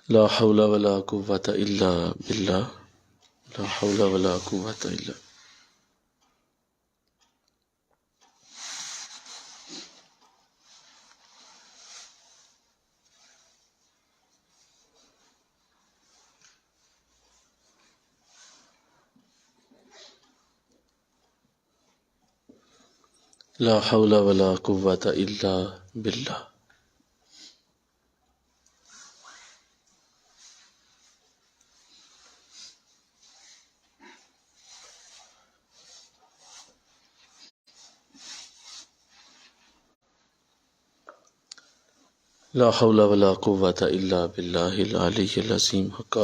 لا حول ولا قوة إلا بالله لا حول ولا قوة إلا لا حول ولا قوة إلا بالله لا حول ولا قوة إلا بالله العلي العظيم حق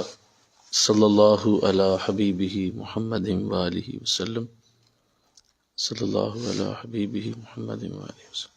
صلى الله على حبيبه محمد وآله وسلم صلى الله على حبيبه محمد وآله وسلم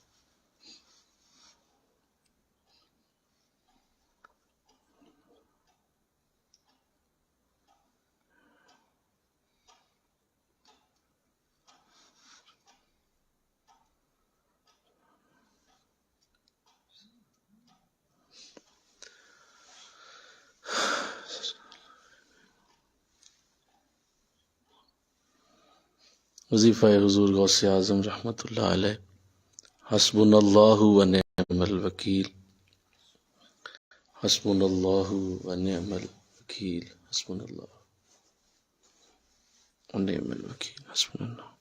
وظیفہ حضور غوث اعظم رحمۃ اللہ علیہ حسبنا اللہ ونعم الوکیل حسبنا اللہ ونعم الوکیل حسبنا اللہ ونعم الوکیل حسبنا اللہ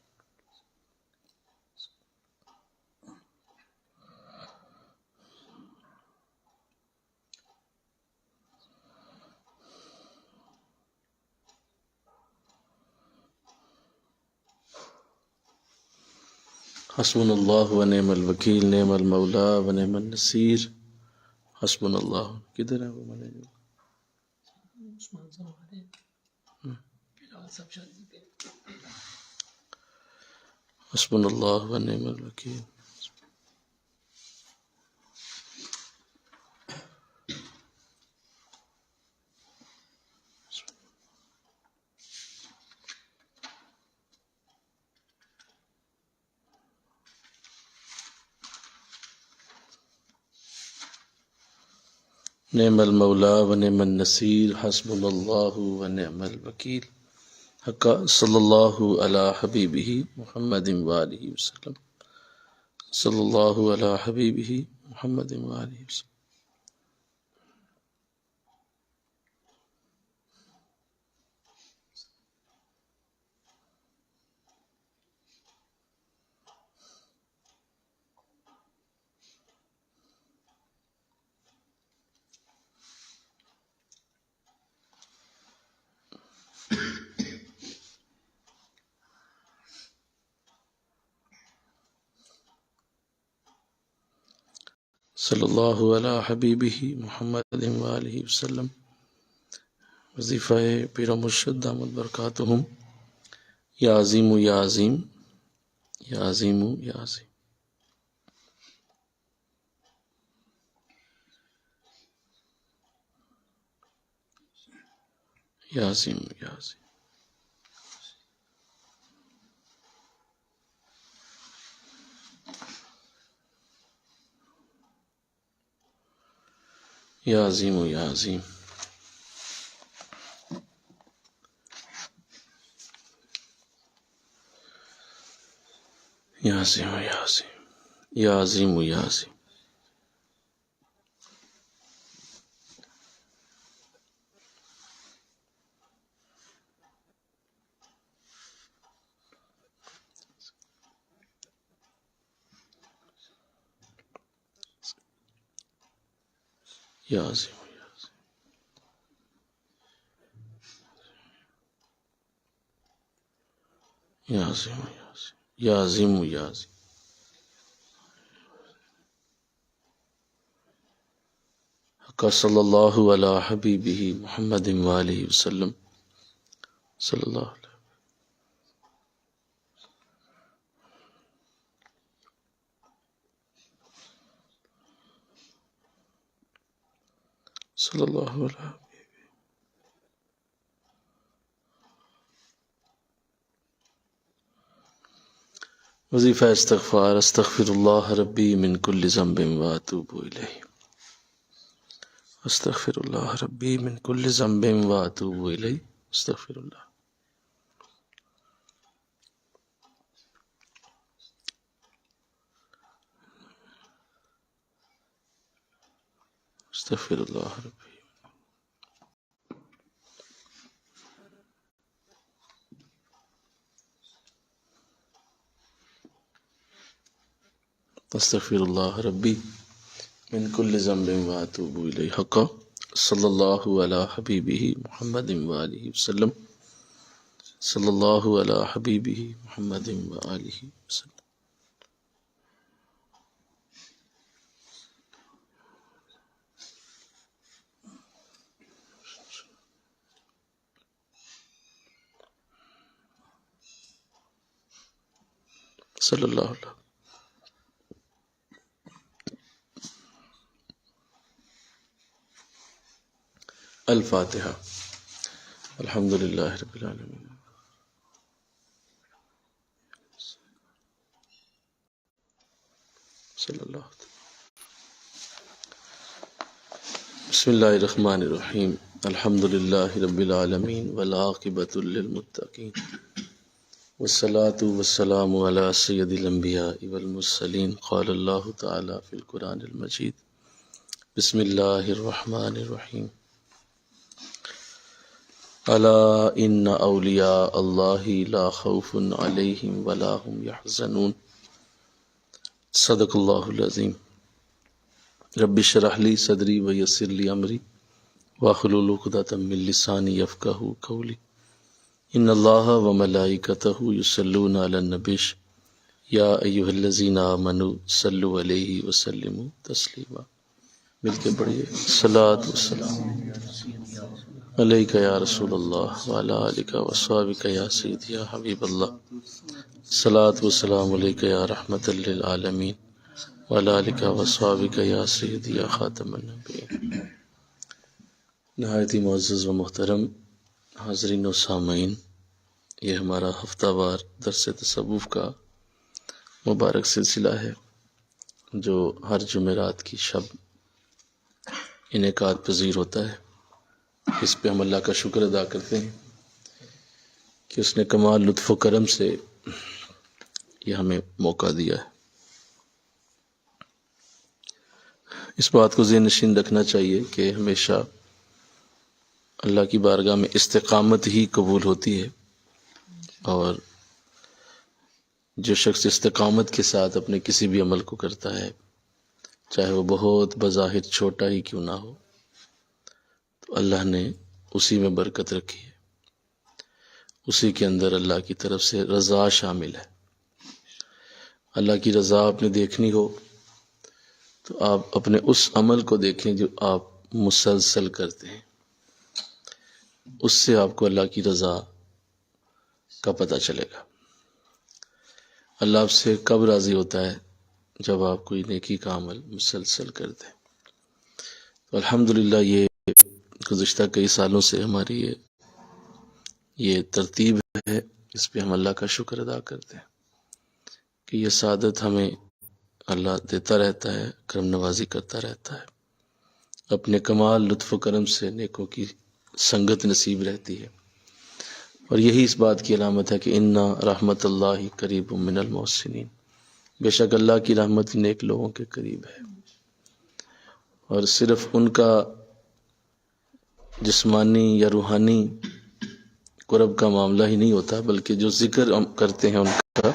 حسبنا اللہ ونعم الوکیل نعم المولا ونعم النصیر حسبنا اللہ کدھر ہے وہ حسبنا اللہ ونعم الوکیل نعم المولا ونعم النصیر حسبنا اللہ ونعم الوکیل حق صلی اللہ علی حبیبہ محمد وآلہ وسلم صلی اللہ علی حبیبہ محمد وآلہ وسلم صلی اللہ علی حبیبہ محمد وآلہ وسلم وظیفہ پیر و مرشد دامت برکاتہم یا عظیم یا عظیم یا عظیم یا عظیم یا عظیم یا عظیم یا عظیم یا عظیم یا عظیم یا عظیم یا عظیم یا عظیم یا عظیم یا عظیم یا عظیم یا عظیم حق صلی اللہ علی حبیبہ محمد وآلہ وسلم صلی اللہ علیہ صلی اللہ علیہ وظیفہ استغفار استغفر اللہ ربی من کل ذنب واتوب الیہ استغفر اللہ ربی من کل ذنب واتوب الیہ استغفر اللہ استغفر اللہ ربی استغفر اللہ ربی من کل ذنب واتوب الیہ حق صلی اللہ علی حبیبہ محمد وآلہ وسلم صلی اللہ علی حبیبہ محمد وآلہ وسلم صلی اللہ علیہ الفاتحہ الحمد للہ رب العالمین صلی اللہ علیہ بسم اللہ الرحمن الرحیم الحمد للہ رب العالمین والعاقبۃ للمتقین والصلاة والسلام علی سید الانبیاء والمرسلین قال اللہ تعالی فی القرآن المجید بسم اللہ الرحمن الرحیم الا ان اولیاء اللہ لا خوف علیہم ولا هم یحزنون صدق اللہ العظیم رب اشرح لی صدری ویسر لی امری واحلل عقدۃ من لسانی یفقہوا قولی ان اللہ وملائکتہ یصلون علی النبی یا ایھا الذین آمنوا صلوا علیہ وسلموا تسلیما مل کے پڑھیے صلاۃ والسلام علیک یا رسول اللہ وعلی آلک وصحبک یا سیدی یا حبیب اللہ صلاۃ والسلام علیک یا رحمۃ للعالمین وعلی آلک وصحبک یا سیدی یا خاتم النبیین۔ نہایت ہی معزز و محترم حاضرین و سامعین، یہ ہمارا ہفتہ وار درس تصوف کا مبارک سلسلہ ہے جو ہر جمعرات کی شب انعقاد پذیر ہوتا ہے۔ اس پہ ہم اللہ کا شکر ادا کرتے ہیں کہ اس نے کمال لطف و کرم سے یہ ہمیں موقع دیا ہے۔ اس بات کو ذہن نشین رکھنا چاہیے کہ ہمیشہ اللہ کی بارگاہ میں استقامت ہی قبول ہوتی ہے، اور جو شخص استقامت کے ساتھ اپنے کسی بھی عمل کو کرتا ہے، چاہے وہ بہت بظاہر چھوٹا ہی کیوں نہ ہو، تو اللہ نے اسی میں برکت رکھی ہے، اسی کے اندر اللہ کی طرف سے رضا شامل ہے۔ اللہ کی رضا آپ نے دیکھنی ہو تو آپ اپنے اس عمل کو دیکھیں جو آپ مسلسل کرتے ہیں، اس سے آپ کو اللہ کی رضا کا پتہ چلے گا۔ اللہ آپ سے کب راضی ہوتا ہے؟ جب آپ کوئی نیکی کا عمل مسلسل کرتے ہیں۔ تو الحمدللہ یہ گزشتہ کئی سالوں سے ہماری یہ ترتیب ہے، اس پہ ہم اللہ کا شکر ادا کرتے ہیں کہ یہ سعادت ہمیں اللہ دیتا رہتا ہے، کرم نوازی کرتا رہتا ہے، اپنے کمال لطف و کرم سے نیکوں کی سنگت نصیب رہتی ہے، اور یہی اس بات کی علامت ہے کہ انا رحمت اللہ قریب من المحسنین، بے شک اللہ کی رحمت نیک لوگوں کے قریب ہے۔ اور صرف ان کا جسمانی یا روحانی قرب کا معاملہ ہی نہیں ہوتا، بلکہ جو ذکر ہم کرتے ہیں ان کا،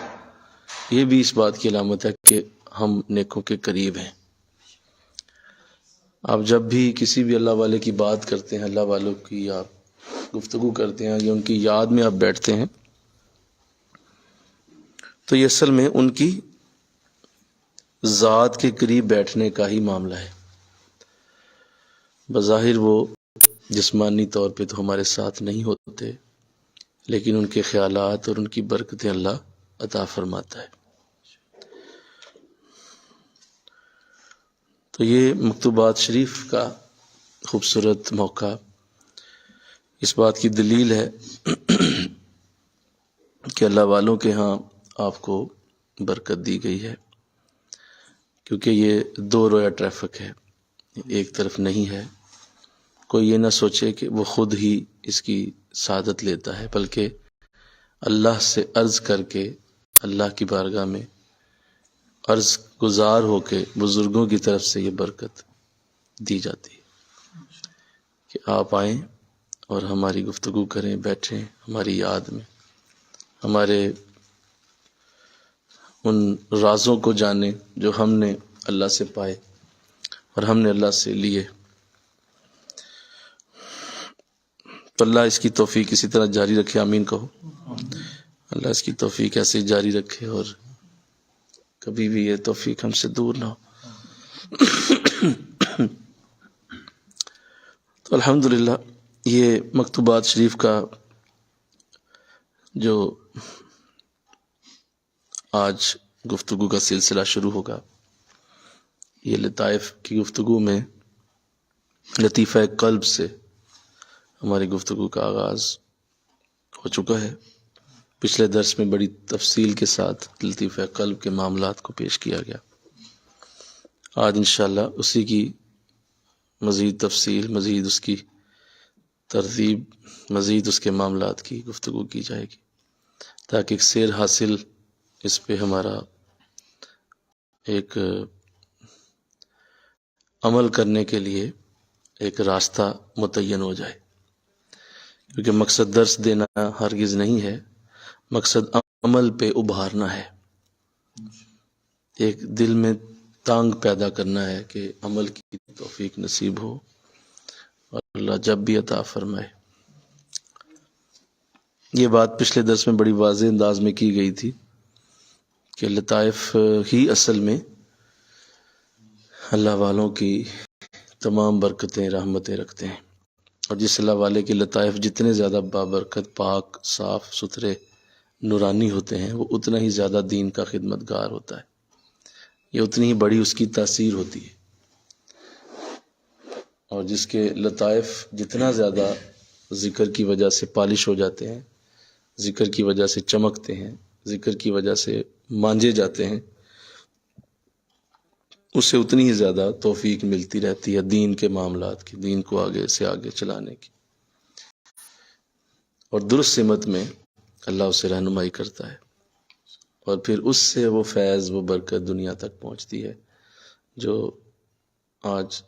یہ بھی اس بات کی علامت ہے کہ ہم نیکوں کے قریب ہیں۔ آپ جب بھی کسی بھی اللہ والے کی بات کرتے ہیں، اللہ والوں کی آپ گفتگو کرتے ہیں یا ان کی یاد میں آپ بیٹھتے ہیں، تو یہ اصل میں ان کی ذات کے قریب بیٹھنے کا ہی معاملہ ہے۔ بظاہر وہ جسمانی طور پہ تو ہمارے ساتھ نہیں ہوتے، لیکن ان کے خیالات اور ان کی برکتیں اللہ عطا فرماتا ہے۔ تو یہ مکتوبات شریف کا خوبصورت موقع اس بات کی دلیل ہے کہ اللہ والوں کے ہاں آپ کو برکت دی گئی ہے، کیونکہ یہ دو رویا ٹریفک ہے، ایک طرف نہیں ہے کوئی یہ نہ سوچے کہ وہ خود ہی اس کی سعادت لیتا ہے، بلکہ اللہ سے عرض کر کے، اللہ کی بارگاہ میں عرض گزار ہو کے بزرگوں کی طرف سے یہ برکت دی جاتی ہے کہ آپ آئیں اور ہماری گفتگو کریں، بیٹھیں ہماری یاد میں، ہمارے ان رازوں کو جانیں جو ہم نے اللہ سے پائے اور ہم نے اللہ سے لیے۔ تو اللہ اس کی توفیق اسی طرح جاری رکھے، آمین کہو۔ اللہ اس کی توفیق ایسے جاری رکھے اور کبھی بھی یہ توفیق ہم سے دور نہ ہو۔ تو الحمدللہ یہ مکتوبات شریف کا جو آج گفتگو کا سلسلہ شروع ہوگا، یہ لطائف کی گفتگو میں لطیفہ قلب سے ہماری گفتگو کا آغاز ہو چکا ہے۔ پچھلے درس میں بڑی تفصیل کے ساتھ لطیفہ قلب کے معاملات کو پیش کیا گیا۔ آج انشاءاللہ اسی کی مزید تفصیل، مزید اس کی ترتیب، مزید اس کے معاملات کی گفتگو کی جائے گی، تاکہ ایک سیر حاصل اس پہ ہمارا ایک عمل کرنے کے لیے ایک راستہ متعین ہو جائے، کیونکہ مقصد درس دینا ہرگز نہیں ہے، مقصد عمل پہ ابھارنا ہے، ایک دل میں تانگ پیدا کرنا ہے کہ عمل کی توفیق نصیب ہو اور اللہ جب بھی عطا فرمائے۔ یہ بات پچھلے درس میں بڑی واضح انداز میں کی گئی تھی کہ لطائف ہی اصل میں اللہ والوں کی تمام برکتیں، رحمتیں رکھتے ہیں، اور جس اللہ والے کے لطائف جتنے زیادہ بابرکت، پاک، صاف ستھرے، نورانی ہوتے ہیں، وہ اتنا ہی زیادہ دین کا خدمتگار ہوتا ہے، یہ اتنی ہی بڑی اس کی تاثیر ہوتی ہے۔ اور جس کے لطائف جتنا زیادہ ذکر کی وجہ سے پالش ہو جاتے ہیں، ذکر کی وجہ سے چمکتے ہیں، ذکر کی وجہ سے مانجے جاتے ہیں، اسے اتنی ہی زیادہ توفیق ملتی رہتی ہے دین کے معاملات کی، دین کو آگے سے آگے چلانے کی، اور درست سمت میں اللہ اسے رہنمائی کرتا ہے، اور پھر اس سے وہ فیض، وہ برکت دنیا تک پہنچتی ہے جو آج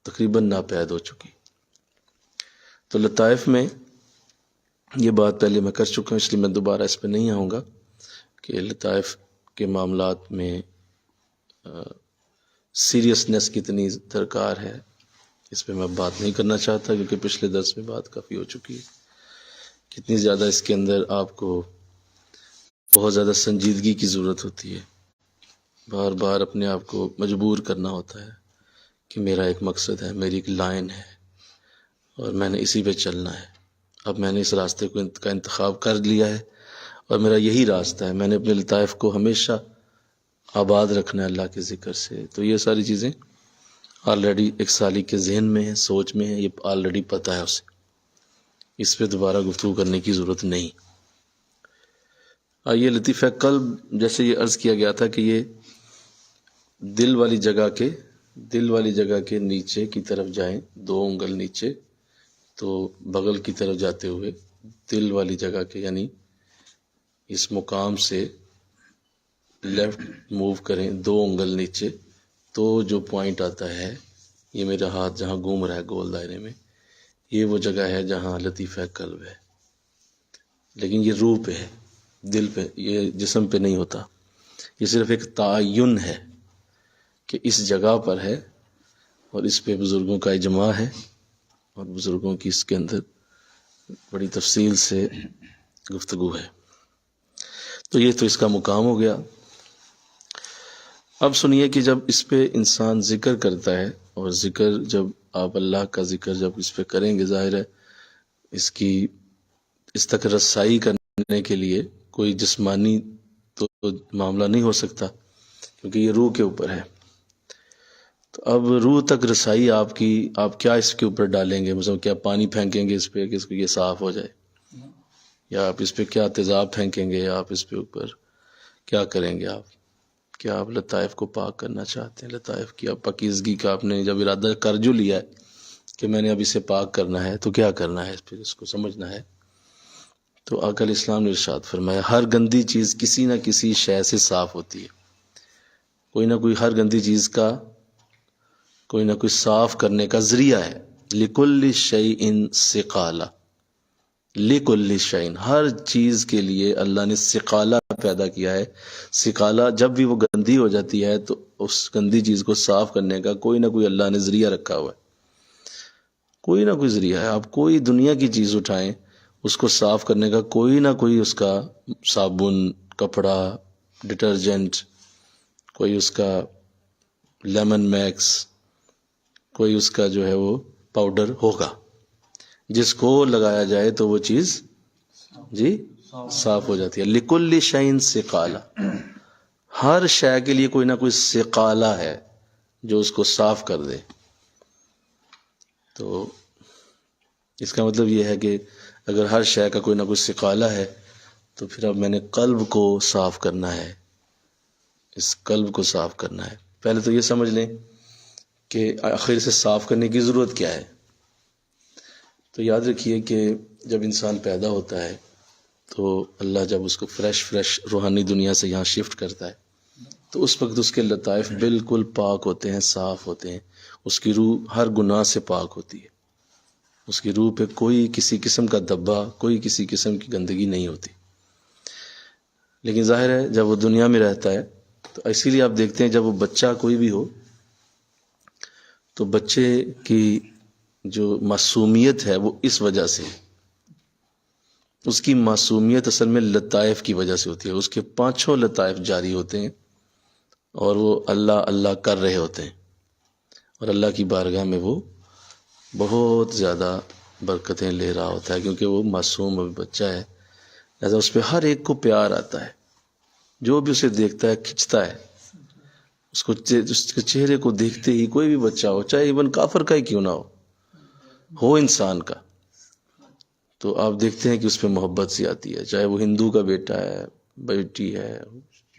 تقریباً ناپید ہو چکی۔ تو لطائف میں یہ بات پہلے میں کر چکا ہوں، اس لیے میں دوبارہ اس پہ نہیں آؤں گا کہ لطائف کے معاملات میں سیریسنس کتنی درکار ہے، اس پہ میں بات نہیں کرنا چاہتا، کیونکہ پچھلے درس میں بات کافی ہو چکی ہے، کتنی زیادہ اس کے اندر آپ کو بہت زیادہ سنجیدگی کی ضرورت ہوتی ہے، بار بار اپنے آپ کو مجبور کرنا ہوتا ہے کہ میرا ایک مقصد ہے، میری ایک لائن ہے، اور میں نے اسی پہ چلنا ہے، اب میں نے اس راستے کا انتخاب کر لیا ہے اور میرا یہی راستہ ہے، میں نے اپنے لطائف کو ہمیشہ آباد رکھنا ہے اللہ کے ذکر سے۔ تو یہ ساری چیزیں آلریڈی ایک سالک کے ذہن میں ہیں، سوچ میں ہیں، یہ آلریڈی پتہ ہے اسے، اس پہ دوبارہ گفتگو کرنے کی ضرورت نہیں۔ یہ لطیفہ قلب، جیسے یہ عرض کیا گیا تھا کہ یہ دل والی جگہ کے نیچے کی طرف جائیں، 2 انگل نیچے، تو بغل کی طرف جاتے ہوئے دل والی جگہ کے، یعنی اس مقام سے لیفٹ موو کریں 2 انگل نیچے، تو جو پوائنٹ آتا ہے، یہ میرا ہاتھ جہاں گھوم رہا ہے گول دائرے میں، یہ وہ جگہ ہے جہاں لطیفہ قلب ہے، لیکن یہ روح پہ ہے، دل پہ، یہ جسم پہ نہیں ہوتا، یہ صرف ایک تعین ہے کہ اس جگہ پر ہے، اور اس پہ بزرگوں کا اجماع ہے، اور بزرگوں کی اس کے اندر بڑی تفصیل سے گفتگو ہے۔ تو یہ تو اس کا مقام ہو گیا۔ اب سنیے کہ جب اس پہ انسان ذکر کرتا ہے، اور ذکر جب آپ اللہ کا ذکر جب اس پہ کریں گے، ظاہر ہے اس تک رسائی کرنے کے لیے کوئی جسمانی تو معاملہ نہیں ہو سکتا، کیونکہ یہ روح کے اوپر ہے۔ تو اب روح تک رسائی آپ کیا اس کے اوپر ڈالیں گے؟ مثلا کیا پانی پھینکیں گے اس پہ کہ اس کو یہ صاف ہو جائے، یا آپ اس پہ کیا تیزاب پھینکیں گے، یا آپ اس پہ اوپر کیا کریں گے؟ کیا آپ لطائف کو پاک کرنا چاہتے ہیں؟ لطائف کی پاکیزگی کا آپ نے جب ارادہ کر جو لیا ہے کہ میں نے اب اسے پاک کرنا ہے تو کیا کرنا ہے، پھر اس کو سمجھنا ہے. تو آقا علیہ السلام نے ارشاد فرمایا ہر گندی چیز کسی نہ کسی شے سے صاف ہوتی ہے. کوئی نہ کوئی ہر گندی چیز کا کوئی نہ کوئی صاف کرنے کا ذریعہ ہے. لِكُلِّ شَيْءٍ سِقَالَةٌ، لِكُلِّ شَيْءٍ، ہر چیز کے لیے اللہ نے سقالہ پیدا کیا ہے. سقالہ جب بھی وہ گندی ہو جاتی ہے تو اس گندی چیز کو صاف کرنے کا کوئی نہ کوئی اللہ نے ذریعہ رکھا ہوا ہے. کوئی نہ کوئی ذریعہ ہے. آپ کوئی دنیا کی چیز اٹھائیں، اس کو صاف کرنے کا کوئی نہ کوئی اس کا صابن، کپڑا، ڈٹرجنٹ، کوئی اس کا لیمن میکس، کوئی اس کا جو ہے وہ پاؤڈر ہوگا جس کو لگایا جائے تو وہ چیز جی صاف ہو جاتی ہے. لِكُلِّ شَيْءٍ سِقَالَةٌ، ہر شے کے لیے کوئی نہ کوئی سقالہ ہے جو اس کو صاف کر دے. تو اس کا مطلب یہ ہے کہ اگر ہر شے کا کوئی نہ کوئی سقالہ ہے تو پھر اب میں نے قلب کو صاف کرنا ہے، اس قلب کو صاف کرنا ہے. پہلے تو یہ سمجھ لیں کہ آخر سے صاف کرنے کی ضرورت کیا ہے. تو یاد رکھیے کہ جب انسان پیدا ہوتا ہے تو اللہ جب اس کو فریش روحانی دنیا سے یہاں شفٹ کرتا ہے تو اس وقت اس کے لطائف بالکل پاک ہوتے ہیں، صاف ہوتے ہیں. اس کی روح ہر گناہ سے پاک ہوتی ہے. اس کی روح پہ کوئی کسی قسم کا دبا، کوئی کسی قسم کی گندگی نہیں ہوتی. لیکن ظاہر ہے جب وہ دنیا میں رہتا ہے تو اسی لیے آپ دیکھتے ہیں جب وہ بچہ کوئی بھی ہو تو بچے کی جو معصومیت ہے وہ اس وجہ سے، اس کی معصومیت اصل میں لطائف کی وجہ سے ہوتی ہے. اس کے 5 لطائف جاری ہوتے ہیں اور وہ اللہ اللہ کر رہے ہوتے ہیں اور اللہ کی بارگاہ میں وہ بہت زیادہ برکتیں لے رہا ہوتا ہے کیونکہ وہ معصوم بچہ ہے. لہذا اس پہ ہر ایک کو پیار آتا ہے، جو بھی اسے دیکھتا ہے کھنچتا ہے. اس کے چہرے کو دیکھتے ہی کوئی بھی بچہ ہو، چاہے ایون کافر کا ہی کیوں نہ ہو انسان کا، تو آپ دیکھتے ہیں کہ اس پہ محبت سی آتی ہے. چاہے وہ ہندو کا بیٹا ہے، بیٹی ہے،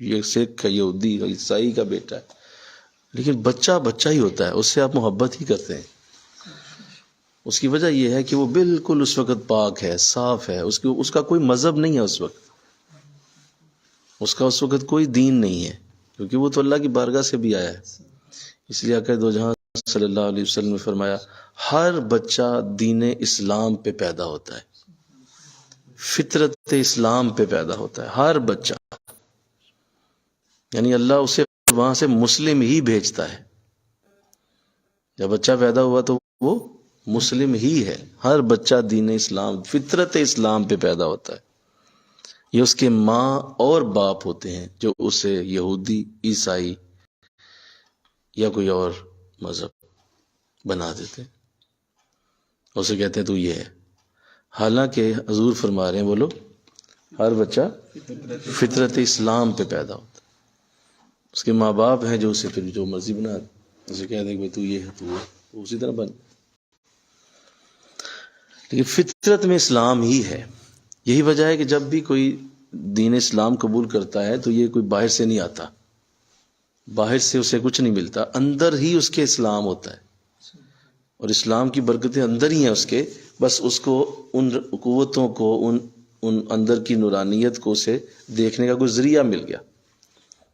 یہ سکھ کا، یہودی کا، عیسائی کا بیٹا ہے، لیکن بچہ بچہ ہی ہوتا ہے، اس سے آپ محبت ہی کرتے ہیں. اس کی وجہ یہ ہے کہ وہ بالکل اس وقت پاک ہے، صاف ہے. اس کا کوئی مذہب نہیں ہے، اس وقت کوئی دین نہیں ہے کیونکہ وہ تو اللہ کی بارگاہ سے بھی آیا ہے. اس لیے آقا دو جہاں صلی اللہ علیہ وسلم نے فرمایا ہر بچہ دین اسلام پہ پیدا ہوتا ہے، فطرت اسلام پہ پیدا ہوتا ہے ہر بچہ. یعنی اللہ اسے وہاں سے مسلم ہی بھیجتا ہے. جب بچہ پیدا ہوا تو وہ مسلم ہی ہے. ہر بچہ دین اسلام، فطرت اسلام پہ پیدا ہوتا ہے. یہ اس کے ماں اور باپ ہوتے ہیں جو اسے یہودی، عیسائی یا کوئی اور مذہب بنا دیتے ہیں، اسے کہتے ہیں تو یہ ہے. حالانکہ حضور فرما رہے ہیں بولو ہر بچہ فطرت اسلام پہ پیدا ہوتا ہے. اس کے ماں باپ ہیں جو اسے پھر جو مرضی بنا دیں، اسے کہہ دیں کہ تو یہ ہے تو وہ، تو اسی طرح بن. لیکن فطرت میں اسلام ہی ہے. یہی وجہ ہے کہ جب بھی کوئی دین اسلام قبول کرتا ہے تو یہ کوئی باہر سے نہیں آتا، باہر سے اسے کچھ نہیں ملتا، اندر ہی اس کے اسلام ہوتا ہے اور اسلام کی برکتیں اندر ہی ہیں اس کے. بس اس کو ان قوتوں کو، ان اندر کی نورانیت کو اسے دیکھنے کا کوئی ذریعہ مل گیا.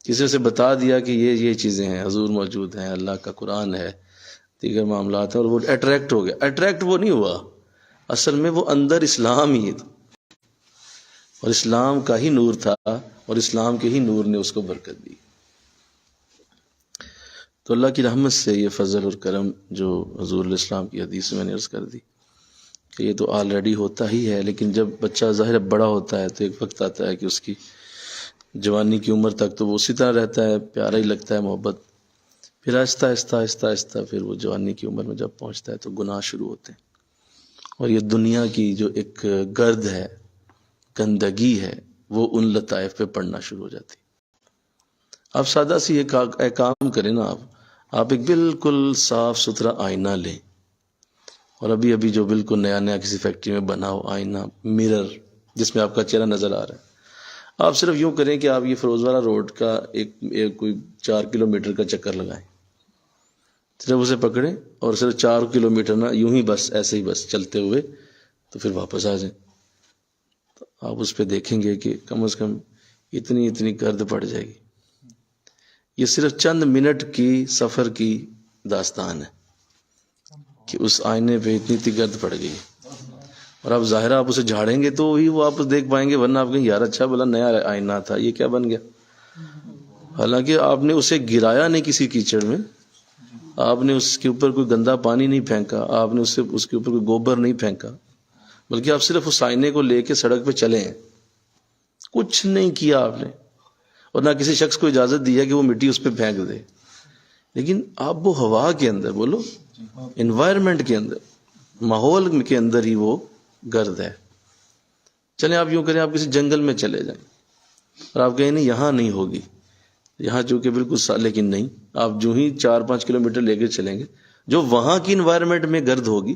کسی سے بتا دیا کہ یہ چیزیں ہیں، حضور موجود ہیں، اللہ کا قرآن ہے، دیگر معاملات ہیں، اور وہ اٹریکٹ ہو گیا. اٹریکٹ وہ نہیں ہوا، اصل میں وہ اندر اسلام ہی تھا اور اسلام کا ہی نور تھا اور اسلام کے ہی نور نے اس کو برکت دی. تو اللہ کی رحمت سے یہ فضل اور کرم جو حضور علیہ السلام کی حدیث میں نے عرض کر دی کہ یہ تو آلریڈی ہوتا ہی ہے. لیکن جب بچہ ظاہر بڑا ہوتا ہے تو ایک وقت آتا ہے کہ اس کی جوانی کی عمر تک تو وہ اسی طرح رہتا ہے، پیارا ہی لگتا ہے، محبت. پھر آہستہ آہستہ آہستہ آہستہ پھر وہ جوانی کی عمر میں جب پہنچتا ہے تو گناہ شروع ہوتے ہیں اور یہ دنیا کی جو ایک گرد ہے، گندگی ہے، وہ ان لطائف پہ پڑنا شروع ہو جاتی. آپ سادہ سی ایک کام کریں نا، آپ ایک بالکل صاف ستھرا آئینہ لیں، اور ابھی جو بالکل نیا کسی فیکٹری میں بنا ہو آئینہ، مرر جس میں آپ کا چہرہ نظر آ رہا ہے، آپ صرف یوں کریں کہ آپ یہ فیروز والا روڈ کا ایک کوئی 4 کلومیٹر کا چکر لگائیں. صرف اسے پکڑیں اور صرف 4 کلومیٹر نہ یوں ہی بس ایسے ہی بس چلتے ہوئے تو پھر واپس آ جائیں. تو آپ اس پہ دیکھیں گے کہ کم از کم اتنی گرد پڑ جائے گی. یہ صرف چند منٹ کی سفر کی داستان ہے کہ اس آئینے پہ اتنی گرد پڑ گئی. اور آپ ظاہر آپ اسے جھاڑیں گے تو ہی وہ آپ دیکھ پائیں گے، ورنہ آپ کہیں یار اچھا بلا نیا آئینہ تھا، یہ کیا بن گیا. حالانکہ آپ نے اسے گرایا نہیں کسی کیچڑ میں، آپ نے اس کے اوپر کوئی گندا پانی نہیں پھینکا، آپ نے اس کے اوپر کوئی گوبر نہیں پھینکا، بلکہ آپ صرف اس آئینے کو لے کے سڑک پہ چلے ہیں. کچھ نہیں کیا آپ نے، اور نہ کسی شخص کو اجازت دی ہے کہ وہ مٹی اس پہ پھینک دے. لیکن آپ وہ ہوا کے اندر، بولو انوائرمنٹ کے اندر، ماحول کے اندر ہی وہ گرد ہے. چلیں آپ یوں کریں، آپ کسی جنگل میں چلے جائیں اور آپ کہیں نہیں یہاں نہیں ہوگی، یہاں چونکہ بالکل لیکن نہیں، آپ جو ہی 4-5 کلومیٹر لے کے چلیں گے، جو وہاں کی انوائرمنٹ میں گرد ہوگی،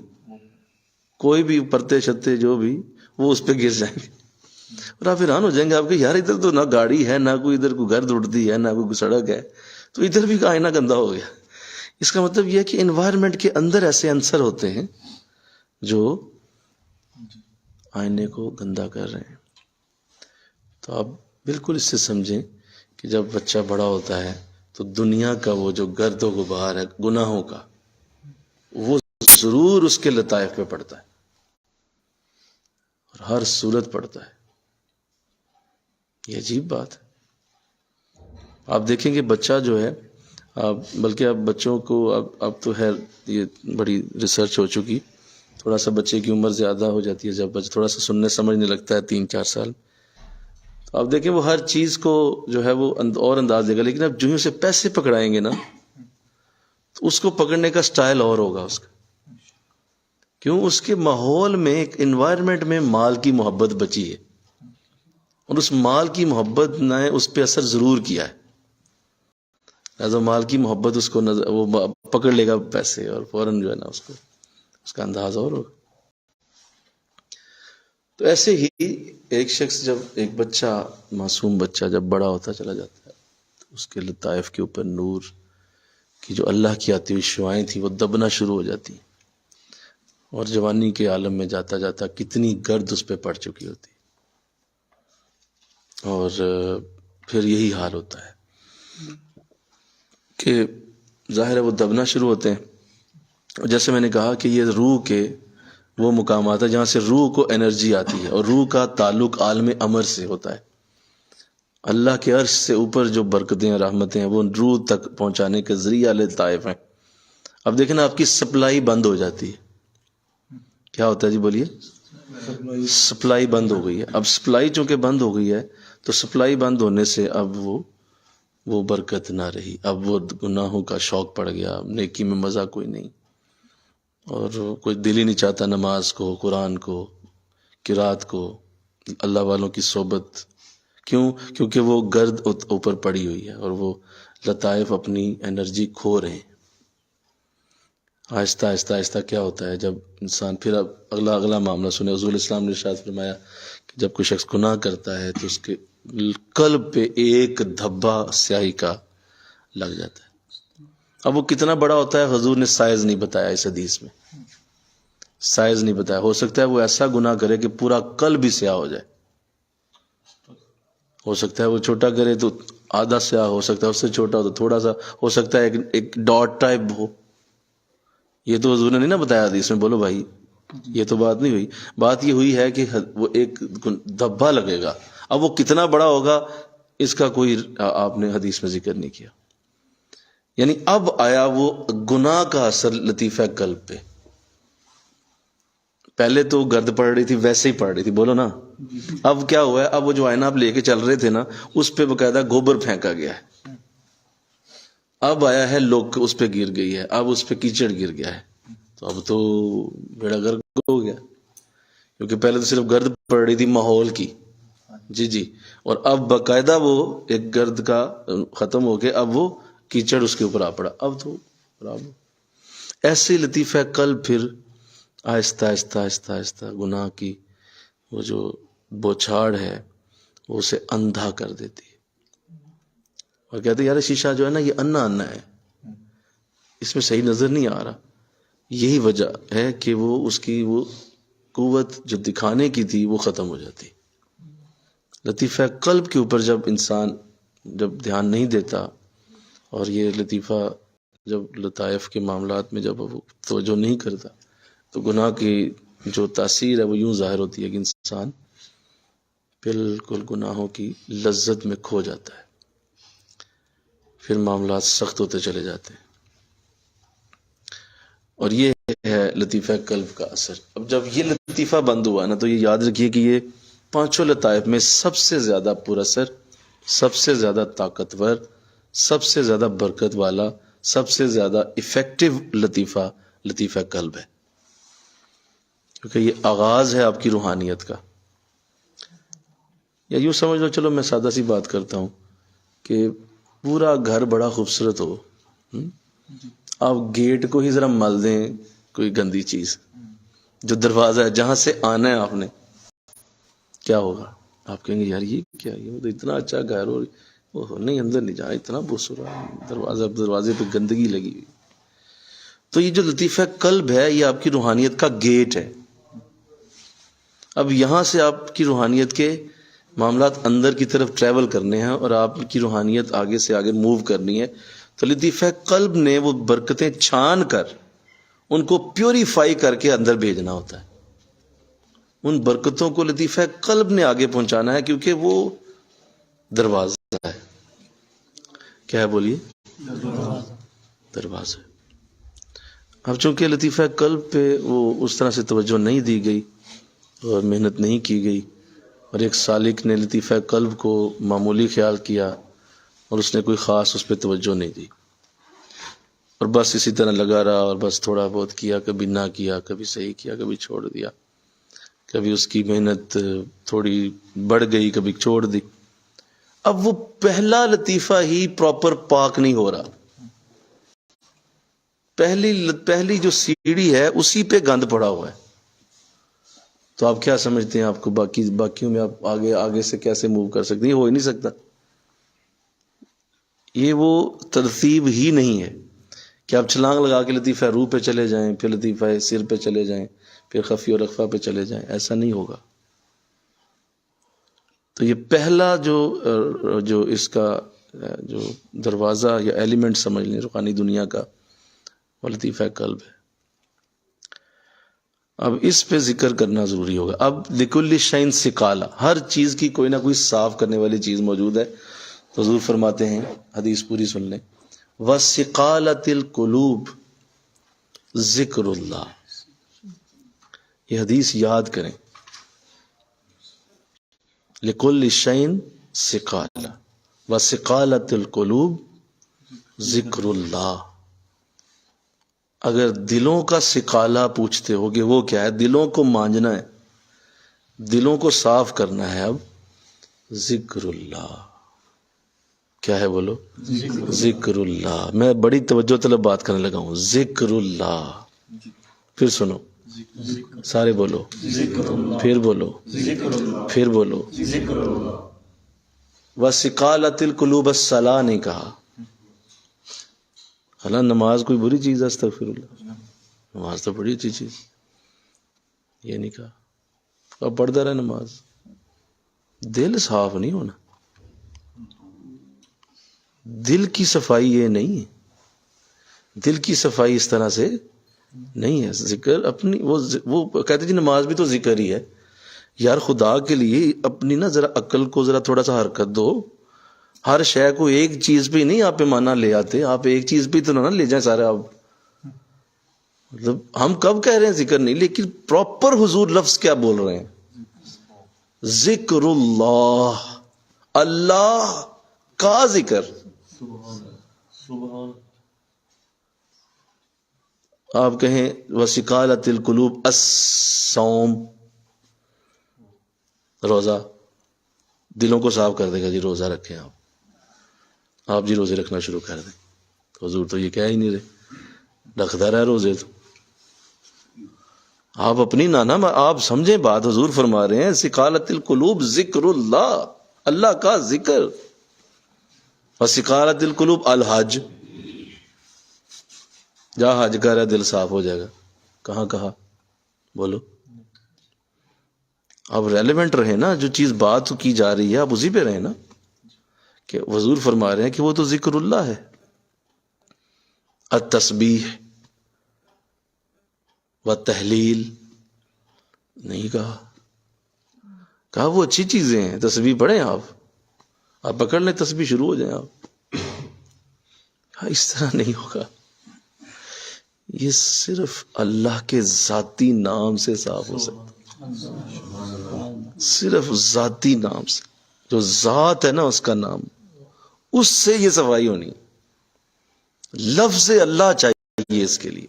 کوئی بھی پرتے شتے جو بھی، وہ اس پہ گر جائیں گے. اور آپ حیران ہو جائیں گے، آپ کہ یار ادھر تو نہ گاڑی ہے، نہ کوئی ادھر کوئی گرد اڑتی ہے، نہ کوئی سڑک ہے، تو ادھر بھی آئینہ گندا ہو گیا. اس کا مطلب یہ ہے کہ انوائرمنٹ کے اندر ایسے عنصر ہوتے ہیں جو آئینے کو گندا کر رہے ہیں. تو آپ بالکل اس سے سمجھیں کہ جب بچہ بڑا ہوتا ہے تو دنیا کا وہ جو گرد و غبار ہے گناہوں کا، وہ ضرور اس کے لطائف پہ پڑتا ہے، اور ہر صورت پڑتا ہے. یہ عجیب بات ہے. آپ دیکھیں کہ بچہ جو ہے، بلکہ اب بچوں کو اب تو ہے، یہ بڑی ریسرچ ہو چکی، تھوڑا سا بچے کی عمر زیادہ ہو جاتی ہے، جب بچہ تھوڑا سا سننے سمجھنے لگتا ہے 3-4 سال، تو آپ دیکھیں وہ ہر چیز کو جو ہے وہ اور انداز دے گا. لیکن اب جو ہی اسے پیسے پکڑائیں گے نا، تو اس کو پکڑنے کا سٹائل اور ہوگا اس کا. کیوں؟ اس کے ماحول میں، ایک انوائرمنٹ میں مال کی محبت بچی ہے، اور اس مال کی محبت نے اس پہ اثر ضرور کیا ہے. لہٰذا مال کی محبت اس کو وہ پکڑ لے گا پیسے، اور فوراً جو ہے نا اس کا انداز اور ہوگا. تو ایسے ہی ایک شخص، جب ایک بچہ، معصوم بچہ جب بڑا ہوتا چلا جاتا ہے، تو اس کے لطائف کے اوپر نور کی جو اللہ کی آتی ہوئی شعائیں تھیں وہ دبنا شروع ہو جاتی ہیں، اور جوانی کے عالم میں جاتا جاتا کتنی گرد اس پہ پڑ چکی ہوتی، اور پھر یہی حال ہوتا ہے کہ ظاہر ہے وہ دبنا شروع ہوتے ہیں. اور جیسے میں نے کہا کہ یہ روح کے وہ مقامات ہیں جہاں سے روح کو انرجی آتی ہے، اور روح کا تعلق عالم امر سے ہوتا ہے. اللہ کے عرش سے اوپر جو برکتیں اور رحمتیں ہیں وہ روح تک پہنچانے کے ذریعہ لطائف ہیں. اب دیکھیں نا، آپ کی سپلائی بند ہو جاتی ہے. کیا ہوتا ہے جی؟ بولیے. سپلائی بند ہو گئی ہے. اب سپلائی چونکہ بند ہو گئی ہے، تو سپلائی بند ہونے سے اب وہ برکت نہ رہی. اب وہ گناہوں کا شوق پڑ گیا، نیکی میں مزہ کوئی نہیں، اور کوئی دل ہی نہیں چاہتا نماز کو، قرآن کو، قرات کو، اللہ والوں کی صحبت. کیوں؟ کیونکہ وہ گرد اوپر پڑی ہوئی ہے، اور وہ لطائف اپنی انرجی کھو رہے ہیں. آہستہ آہستہ آہستہ کیا ہوتا ہے جب انسان، پھر اب اگلا معاملہ سنے. حضور اسلام نے ارشاد فرمایا کہ جب کوئی شخص گناہ کرتا ہے تو اس کے قلب پہ ایک دھبا سیاہی کا لگ جاتا ہے. اب وہ کتنا بڑا ہوتا ہے حضور نے سائز نہیں بتایا، اس حدیث میں سائز نہیں بتایا. ہو سکتا ہے وہ ایسا گناہ کرے کہ پورا قلب ہی سیاہ ہو جائے، ہو سکتا ہے وہ چھوٹا کرے تو آدھا سیاہ، ہو سکتا ہے اس سے چھوٹا ہو تو تھوڑا سا، ہو سکتا ہے ایک ڈاٹ ٹائپ ہو. یہ تو حضور نے نہیں نا بتایا حدیث میں، بولو بھائی، یہ تو بات نہیں ہوئی. بات یہ ہوئی ہے کہ وہ ایک دھبا لگے گا. اب وہ کتنا بڑا ہوگا اس کا کوئی آپ نے حدیث میں ذکر نہیں کیا. یعنی اب آیا وہ گناہ کا اثر لطیفہ قلب پہ. پہلے تو گرد پڑ رہی تھی، ویسے ہی پڑ رہی تھی، بولو نا. اب کیا ہوا ہے؟ اب وہ جو آئینہ آپ لے کے چل رہے تھے نا، اس پہ باقاعدہ گوبر پھینکا گیا ہے. اب آیا ہے لوگ اس پہ گر گئی ہے، اب اس پہ کیچڑ گر گیا ہے. تو اب تو بیڑا گرک ہو گیا، کیونکہ پہلے تو صرف گرد پڑ رہی تھی ماحول کی، جی، اور اب باقاعدہ وہ ایک گرد کا ختم ہو کے اب وہ کیچڑ اس کے اوپر آ پڑا. اب تو ایسے لطیفہ قلب پھر آہستہ آہستہ آہستہ آہستہ گناہ کی وہ جو بوچھاڑ ہے وہ اسے اندھا کر دیتی ہے. اور کہتے ہیں یار شیشہ جو ہے نا یہ انا ہے، اس میں صحیح نظر نہیں آ رہا. یہی وجہ ہے کہ وہ اس کی وہ قوت جو دکھانے کی تھی وہ ختم ہو جاتی. لطیفہ قلب کے اوپر جب انسان جب دھیان نہیں دیتا، اور یہ لطیفہ جب لطائف کے معاملات میں جب وہ توجہ نہیں کرتا، تو گناہ کی جو تاثیر ہے وہ یوں ظاہر ہوتی ہے کہ انسان بالکل گناہوں کی لذت میں کھو جاتا ہے، پھر معاملات سخت ہوتے چلے جاتے ہیں. اور یہ ہے لطیفہ قلب کا اثر. اب جب یہ لطیفہ بند ہوا نا، تو یہ یاد رکھیے کہ یہ پانچوں لطائف میں سب سے زیادہ پر اثر، سب سے زیادہ طاقتور، سب سے زیادہ برکت والا، سب سے زیادہ افیکٹو لطیفہ لطیفہ قلب ہے، کیونکہ یہ آغاز ہے آپ کی روحانیت کا. یا یوں سمجھ لو، چلو میں سادہ سی بات کرتا ہوں کہ پورا گھر بڑا خوبصورت ہو، آپ گیٹ کو ہی ذرا مل دیں کوئی گندی چیز، جو دروازہ ہے جہاں سے آنا ہے آپ نے، کیا ہوگا؟ آپ کہیں گے یار یہ کیا، یہ تو اتنا اچھا گھر ہو، نہیں اندر نہیں جانا، اتنا خوبصورت دروازے پہ گندگی لگی ہوئی. تو یہ جو لطیفہ قلب ہے یہ آپ کی روحانیت کا گیٹ ہے. اب یہاں سے آپ کی روحانیت کے معاملات اندر کی طرف ٹریول کرنے ہیں اور آپ کی روحانیت آگے سے آگے موو کرنی ہے. تو لطیفہ قلب نے وہ برکتیں چھان کر ان کو پیوریفائی کر کے اندر بھیجنا ہوتا ہے. ان برکتوں کو لطیفہ قلب نے آگے پہنچانا ہے، کیونکہ وہ دروازہ ہے. کیا ہے بولیے؟ دروازہ. اب چونکہ لطیفہ قلب پہ وہ اس طرح سے توجہ نہیں دی گئی اور محنت نہیں کی گئی، اور ایک سالک نے لطیفہ قلب کو معمولی خیال کیا اور اس نے کوئی خاص اس پہ توجہ نہیں دی، اور بس اسی طرح لگا رہا، اور بس تھوڑا بہت کیا، کبھی نہ کیا، کبھی صحیح کیا، کبھی چھوڑ دیا، کبھی اس کی محنت تھوڑی بڑھ گئی، کبھی چھوڑ دی. اب وہ پہلا لطیفہ ہی پراپر پاک نہیں ہو رہا. پہلی جو سیڑھی ہے اسی پہ گند پڑا ہوا ہے. تو آپ کیا سمجھتے ہیں آپ کو باقیوں میں آپ آگے سے کیسے موو کر سکتے ہیں؟ یہ ہو ہی نہیں سکتا. یہ وہ ترتیب ہی نہیں ہے کہ آپ چھلانگ لگا کے لطیفہ روح پہ چلے جائیں، پھر لطیفہ سر پہ چلے جائیں، پھر خفی اور اخفا پہ چلے جائیں. ایسا نہیں ہوگا. تو یہ پہلا جو اس کا جو دروازہ یا ایلیمنٹ سمجھ لیں روحانی دنیا کا، وہ لطیفہ قلب ہے. اب اس پہ ذکر کرنا ضروری ہوگا. اب لکل شین سکالا، ہر چیز کی کوئی نہ کوئی صاف کرنے والی چیز موجود ہے. تو حضور فرماتے ہیں، حدیث پوری سن لیں، وَسِقَالَتِ الْقُلُوبِ ذکر اللہ. یہ حدیث یاد کریں، لکل شین سکالا وَسِقَالَتِ الْقُلُوبِ ذکر اللہ. اگر دلوں کا سکالہ پوچھتے ہو کہ وہ کیا ہے، دلوں کو مانجنا ہے، دلوں کو صاف کرنا ہے. اب ذکر اللہ کیا ہے؟ بولو ذکر اللہ. میں بڑی توجہ طلب بات کرنے لگا ہوں. ذکر اللہ. پھر سنو، سارے بولو، پھر بولو، پھر بولو. وَسِقَالَتِ الْقُلُوبَ الصَّلَاةِ نہیں کہا. حالانکہ نماز کوئی بری چیز ہے، استغفر اللہ، نماز تو بڑی اچھی چیز، یہ نہیں کہا. اب پڑھتا رہے نماز، دل صاف نہیں ہونا. دل کی صفائی یہ نہیں ہے، دل کی صفائی اس طرح سے نہیں ہے. ذکر اپنی وہ کہتے جی نماز بھی تو ذکر ہی ہے. یار خدا کے لیے اپنی نا ذرا عقل کو ذرا تھوڑا سا حرکت دو. ہر شے کو ایک چیز پہ نہیں آپ پیمانہ لے آتے. آپ ایک چیز پہ تو نہ لے جائیں سارے. آپ مطلب ہم کب کہہ رہے ہیں ذکر نہیں، لیکن پراپر حضور لفظ کیا بول رہے ہیں؟ ذکر اللہ، اللہ کا ذکر. آپ کہیں وَسِقَالَتِ الْقُلُوبِ الصَّوْمُ، روزہ دلوں کو صاف کر دے گا. جی روزہ رکھیں آپ جی روزے رکھنا شروع کر دیں. حضور تو یہ کہہ ہی نہیں رہے، رکھتا رہے روزے. تو آپ اپنی نانا آپ سمجھیں بات. حضور فرما رہے ہیں سقالت القلوب ذکر اللہ، اللہ کا ذکر. وسقالت القلوب الحج. جا حج کر ہے دل صاف ہو جائے گا. کہاں کہا؟ بولو. اب ریلیونٹ رہے نا، جو چیز بات کی جا رہی ہے آپ اسی پہ رہے نا، کہ حضور فرما رہے ہیں کہ وہ تو ذکر اللہ ہے. التسبیح و تحلیل نہیں کہا. کہا وہ اچھی چیزیں ہیں، تسبیح پڑھیں آپ پکڑ لیں تسبیح، شروع ہو جائیں آپ. ہاں اس طرح نہیں ہوگا. یہ صرف اللہ کے ذاتی نام سے صاف ہو سکتا، صرف ذاتی نام سے. جو ذات ہے نا اس کا نام، اس سے یہ صفائی ہونی. لفظ اللہ چاہیے اس کے لیے.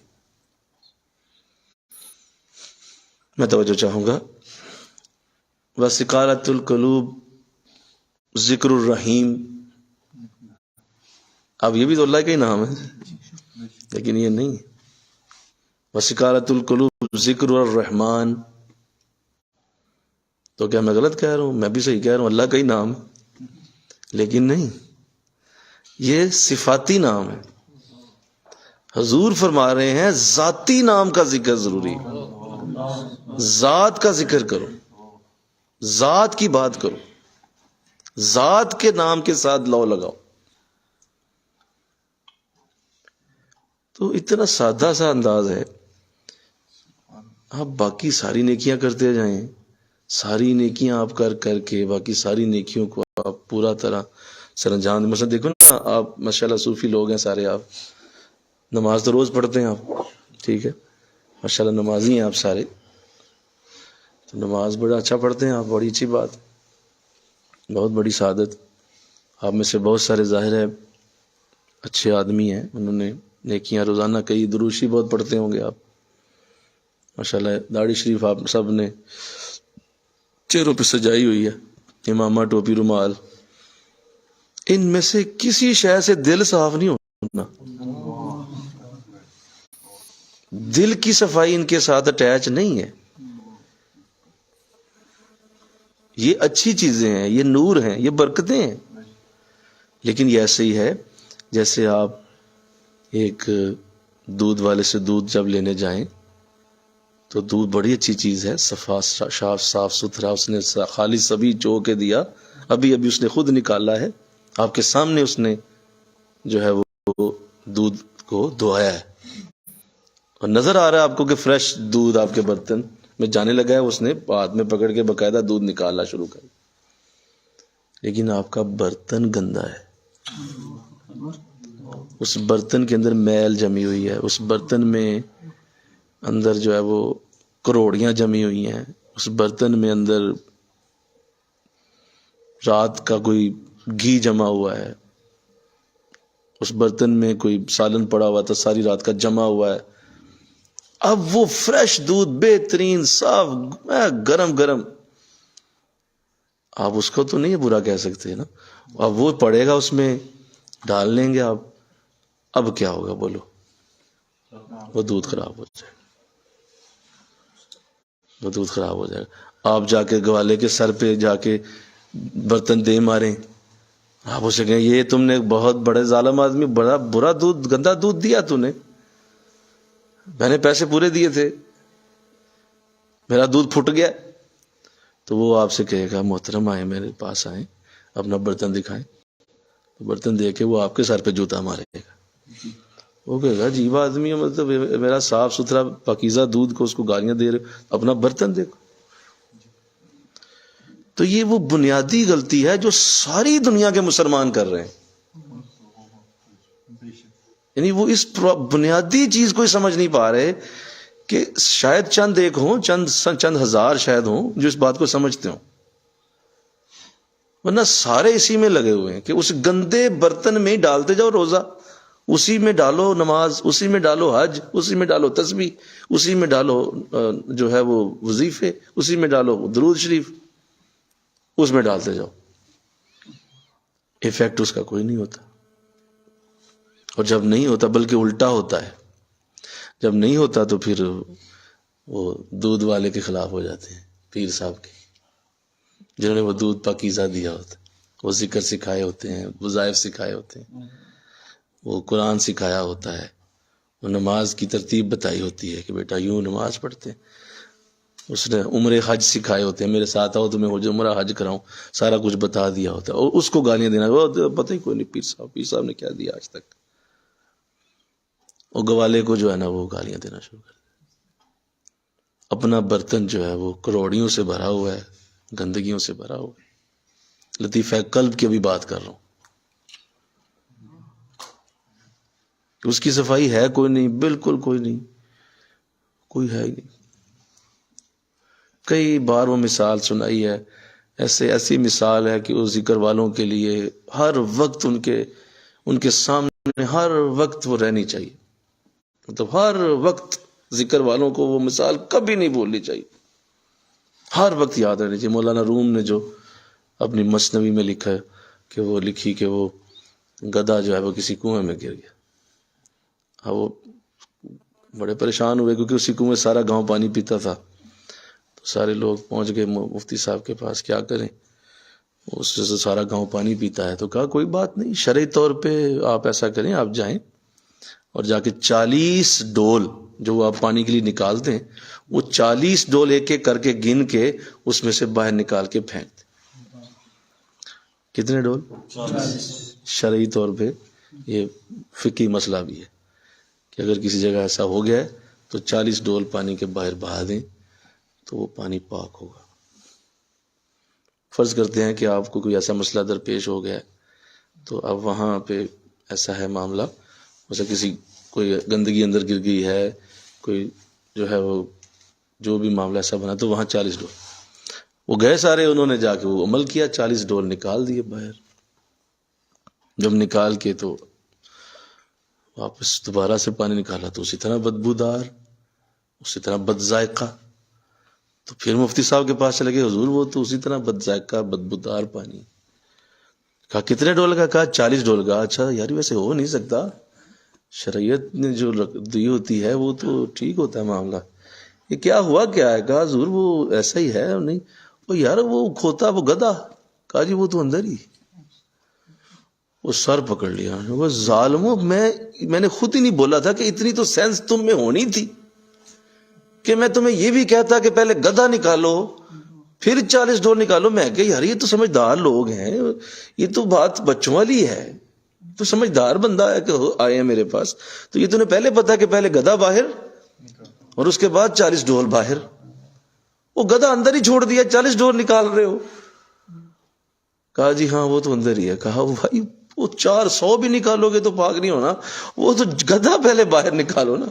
میں توجہ چاہوں گا. وَسِقَالَةُ الْقُلُوبِ ذکر الرحیم. اب یہ بھی تو اللہ کا ہی نام ہے، لیکن یہ نہیں. وَسِقَالَةُ الْقُلُوبِ ذکر الرحمن. تو کیا میں غلط کہہ رہا ہوں؟ میں بھی صحیح کہہ رہا ہوں، اللہ کا ہی نام ہے، لیکن نہیں، یہ صفاتی نام ہے. حضور فرما رہے ہیں ذاتی نام کا ذکر ضروری ہے. ذات کا ذکر کرو، ذات کی بات کرو، ذات کے نام کے ساتھ لو لگاؤ. تو اتنا سادہ سا انداز ہے. آپ باقی ساری نیکیاں کرتے جائیں، ساری نیکیاں آپ کر کر کے باقی ساری نیکیوں کو آپ پورا طرح سر انجام دیں. مثلا دیکھو نا، آپ ماشاءاللہ صوفی لوگ ہیں سارے، آپ نماز تو روز پڑھتے ہیں آپ، ٹھیک ہے، ماشاءاللہ نمازی ہیں آپ سارے، تو نماز بڑا اچھا پڑھتے ہیں آپ، بڑی اچھی بات، بہت بڑی سعادت. آپ میں سے بہت سارے ظاہر ہے اچھے آدمی ہیں، انہوں نے نیکیاں روزانہ کئی، دروشی بہت پڑھتے ہوں گے آپ ماشاءاللہ. داڑھی شریف آپ سب نے چہروں پہ سجائی ہوئی ہے، امامہ، ٹوپی، رومال. ان میں سے کسی شے سے دل صاف نہیں ہونا. دل کی صفائی ان کے ساتھ اٹیچ نہیں ہے. یہ اچھی چیزیں ہیں، یہ نور ہیں، یہ برکتیں ہیں، لیکن یہ ایسے ہی ہے جیسے آپ ایک دودھ والے سے دودھ جب لینے جائیں تو دودھ بڑی اچھی چیز ہے، صاف ستھرا، اس نے خالص ابھی چو کے دیا، ابھی اس نے خود نکالا ہے، آپ کے سامنے اس نے جو ہے وہ دودھ کو دھویا ہے، اور نظر آ رہا ہے آپ کو کہ فریش دودھ آپ کے برتن میں جانے لگا ہے، اس نے ہاتھ میں پکڑ کے باقاعدہ دودھ نکالنا شروع کر. لیکن آپ کا برتن گندا ہے، اس برتن کے اندر میل جمی ہوئی ہے، اس برتن میں اندر جو ہے وہ کروڑیاں جمی ہوئی ہیں، اس برتن میں اندر رات کا کوئی گھی جمع ہوا ہے، اس برتن میں کوئی سالن پڑا ہوا تھا ساری رات کا جمع ہوا ہے. اب وہ فریش دودھ بہترین صاف گرم گرم، آپ اس کو تو نہیں برا کہہ سکتے نا. اب وہ پڑے گا، اس میں ڈال لیں گے آپ، اب کیا ہوگا بولو؟ وہ دودھ خراب ہو جائے گا، وہ دودھ خراب ہو جائے گا. آپ جا کے گوالے کے سر پہ جا کے برتن دے ماریں، آپ اسے کہیں یہ تم نے بہت بڑے ظالم آدمی، بڑا برا دودھ، گندا دودھ دیا تو نے، میں نے پیسے پورے دیے تھے، میرا دودھ پھٹ گیا. تو وہ آپ سے کہے گا محترم آئے میرے پاس آئیں، اپنا برتن دکھائیں. تو برتن دے کے وہ آپ کے سر پہ جوتا مارے گا. وہ کہے گا عجیب آدمی ہے، مطلب میرا صاف ستھرا پاکیزہ دودھ کو اس کو گالیاں دے رہے، اپنا برتن دیکھو. تو یہ وہ بنیادی غلطی ہے جو ساری دنیا کے مسلمان کر رہے ہیں. یعنی وہ اس بنیادی چیز کو ہی سمجھ نہیں پا رہے کہ شاید چند ایک ہوں، چند ہزار شاید ہوں جو اس بات کو سمجھتے ہوں، ورنہ سارے اسی میں لگے ہوئے ہیں کہ اس گندے برتن میں ہی ڈالتے جاؤ روزہ، اسی میں ڈالو نماز، اسی میں ڈالو حج، اسی میں ڈالو تسبیح، اسی میں ڈالو جو ہے وہ وظیفے، اسی میں ڈالو درود شریف، اس میں ڈالتے جاؤ. ایفیکٹ اس کا کوئی نہیں ہوتا. اور جب نہیں ہوتا بلکہ الٹا ہوتا ہے، جب نہیں ہوتا تو پھر وہ دودھ والے کے خلاف ہو جاتے ہیں، پیر صاحب کے، جنہوں نے وہ دودھ پاکیزہ دیا ہوتا ہے، وہ ذکر سکھائے ہوتے ہیں، وظائف سکھائے ہوتے ہیں، وہ قرآن سکھایا ہوتا ہے، نماز کی ترتیب بتائی ہوتی ہے کہ بیٹا یوں نماز پڑھتے ہیں. اس نے عمرے حج سکھائے ہوتے ہیں، میرے ساتھ آؤ تو میں عمرہ حج کراؤں، سارا کچھ بتا دیا ہوتا ہے. اور اس کو گالیاں دینا، وہ پتہ ہی کوئی نہیں پیر صاحب نے کیا دیا آج تک. اور گوالے کو جو ہے نا وہ گالیاں دینا شروع کر دیا. اپنا برتن جو ہے وہ کروڑیوں سے بھرا ہوا ہے، گندگیوں سے بھرا ہوا ہے. لطیفہ قلب کی بھی بات کر رہا ہوں. اس کی صفائی ہے کوئی نہیں، بالکل کوئی نہیں، کوئی ہے ہی نہیں. کئی بار وہ مثال سنائی ہے، ایسی مثال ہے کہ وہ ذکر والوں کے لیے ہر وقت ان کے سامنے ہر وقت وہ رہنی چاہیے. مطلب ہر وقت ذکر والوں کو وہ مثال کبھی نہیں بھولنی چاہیے، ہر وقت یاد رہنی چاہیے. مولانا روم نے جو اپنی مثنوی میں لکھا ہے کہ وہ لکھی کہ وہ گدھا جو ہے وہ کسی کنویں میں گر گیا. اب وہ بڑے پریشان ہوئے کیونکہ اسی کنویں سارا گاؤں پانی پیتا تھا. تو سارے لوگ پہنچ گئے مفتی صاحب کے پاس، کیا کریں، اس سے سارا گاؤں پانی پیتا ہے. تو کہا کوئی بات نہیں، شرعی طور پہ آپ ایسا کریں، آپ جائیں اور جا کے 40 ڈول جو آپ پانی کے لیے نکالتے ہیں، وہ 40 ڈول ایک ایک کر کے گن کے اس میں سے باہر نکال کے پھینک دیں. کتنے ڈول؟ 40. شرعی طور پہ یہ فقہی مسئلہ بھی ہے کہ اگر کسی جگہ ایسا ہو گیا ہے تو 40 ڈول پانی کے باہر بہا دیں تو وہ پانی پاک ہوگا. فرض کرتے ہیں کہ آپ کو کوئی ایسا مسئلہ درپیش ہو گیا ہے تو اب وہاں پہ ایسا ہے معاملہ، جیسے کوئی گندگی اندر گر گئی ہے، کوئی جو ہے وہ جو بھی معاملہ ایسا بنا، تو وہاں 40 ڈول وہ گئے سارے، انہوں نے جا کے وہ عمل کیا، 40 ڈول نکال دیے باہر. جب نکال کے تو واپس دوبارہ سے پانی نکالا تو اسی طرح بدبودار، اسی طرح بد ذائقہ. تو پھر مفتی صاحب کے پاس چلے گئے، حضور وہ تو اسی طرح بد ذائقہ بدبودار پانی. کہا کتنے ڈول کا؟ کہا 40 ڈول کا. اچھا یار ویسے ہو نہیں سکتا، شریعت نے جو دی ہوتی ہے وہ تو ٹھیک ہوتا ہے معاملہ، یہ کیا ہوا کیا ہے؟ کہا حضور وہ ایسا ہی ہے. نہیں وہ یار وہ کھوتا وہ گدھا. کہا جی وہ تو اندر ہی. وہ سر پکڑ لیا، وہ ظالموں، میں نے خود ہی نہیں بولا تھا کہ اتنی تو سینس تم میں ہونی تھی کہ میں تمہیں یہ بھی کہتا کہ پہلے گدھا نکالو پھر 40 ڈول نکالو. میں کہ یار یہ تو سمجھدار لوگ ہیں، یہ تو بات بچوں والی ہے، تو سمجھدار بندہ ہے کہ آئے ہیں میرے پاس، تو یہ تمہیں پہلے پتا کہ پہلے گدھا باہر اور اس کے بعد 40 ڈول باہر. وہ گدھا اندر ہی چھوڑ دیا، 40 ڈول نکال رہے ہو. کہا جی ہاں وہ تو اندر ہی ہے. کہا بھائی وہ 400 بھی نکالو گے تو پاک نہیں ہونا، وہ تو گدھا پہلے باہر نکالو نا.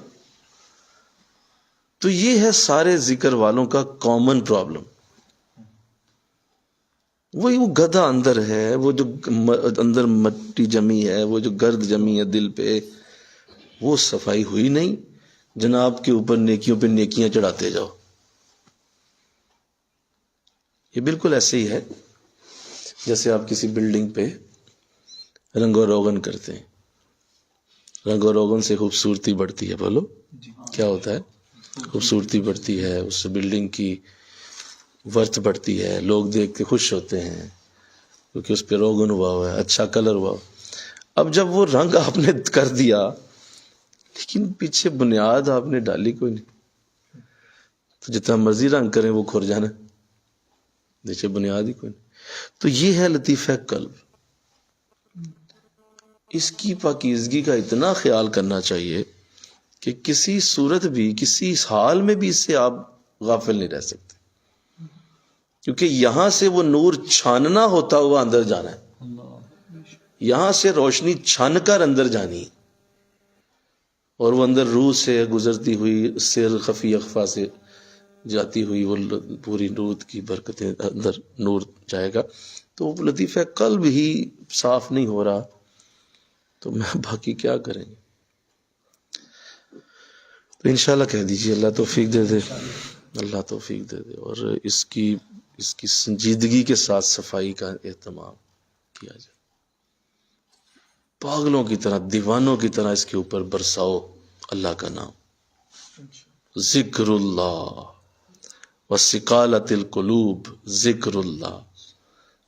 تو یہ ہے سارے ذکر والوں کا کامن پرابلم. وہی وہ گدھا اندر ہے، وہ جو اندر مٹی جمی ہے، وہ جو گرد جمی ہے دل پہ، وہ صفائی ہوئی نہیں. جناب کے اوپر نیکیوں پہ نیکیاں چڑھاتے جاؤ. یہ بالکل ایسے ہی ہے جیسے آپ کسی بلڈنگ پہ رنگ و روغن کرتے ہیں. رنگ و روغن سے خوبصورتی بڑھتی ہے. بولو کیا ہوتا ہے؟ خوبصورتی بڑھتی ہے، اس بلڈنگ کی ورتھ بڑھتی ہے، لوگ دیکھ کے خوش ہوتے ہیں کیونکہ اس پہ روغن ہوا ہوا ہے، اچھا کلر ہوا. اب جب وہ رنگ آپ نے کر دیا لیکن پیچھے بنیاد آپ نے ڈالی کوئی نہیں، تو جتنا مرضی رنگ کریں وہ کھر جانا، پیچھے بنیاد ہی کوئی نہیں. تو یہ ہے لطیفہ قلب. اس کی پاکیزگی کا اتنا خیال کرنا چاہیے کہ کسی صورت بھی، کسی حال میں بھی اس سے آپ غافل نہیں رہ سکتے، کیونکہ یہاں سے وہ نور چھاننا ہوتا ہوا اندر جانا ہے، یہاں سے روشنی چھان کر اندر جانی ہے، اور وہ اندر روح سے گزرتی ہوئی سر خفی اخفا سے جاتی ہوئی وہ پوری نور کی برکتیں اندر نور جائے گا. تو لطیفہ قلب ہی صاف نہیں ہو رہا تو میں باقی کیا کریں گے؟ تو انشاءاللہ کہہ دیجیے اللہ توفیق دے دے، اللہ توفیق دے دے، اور اس کی سنجیدگی کے ساتھ صفائی کا اہتمام کیا جائے. پاگلوں کی طرح، دیوانوں کی طرح اس کے اوپر برساؤ اللہ کا نام، ذکر اللہ وسقالت القلوب، ذکر اللہ،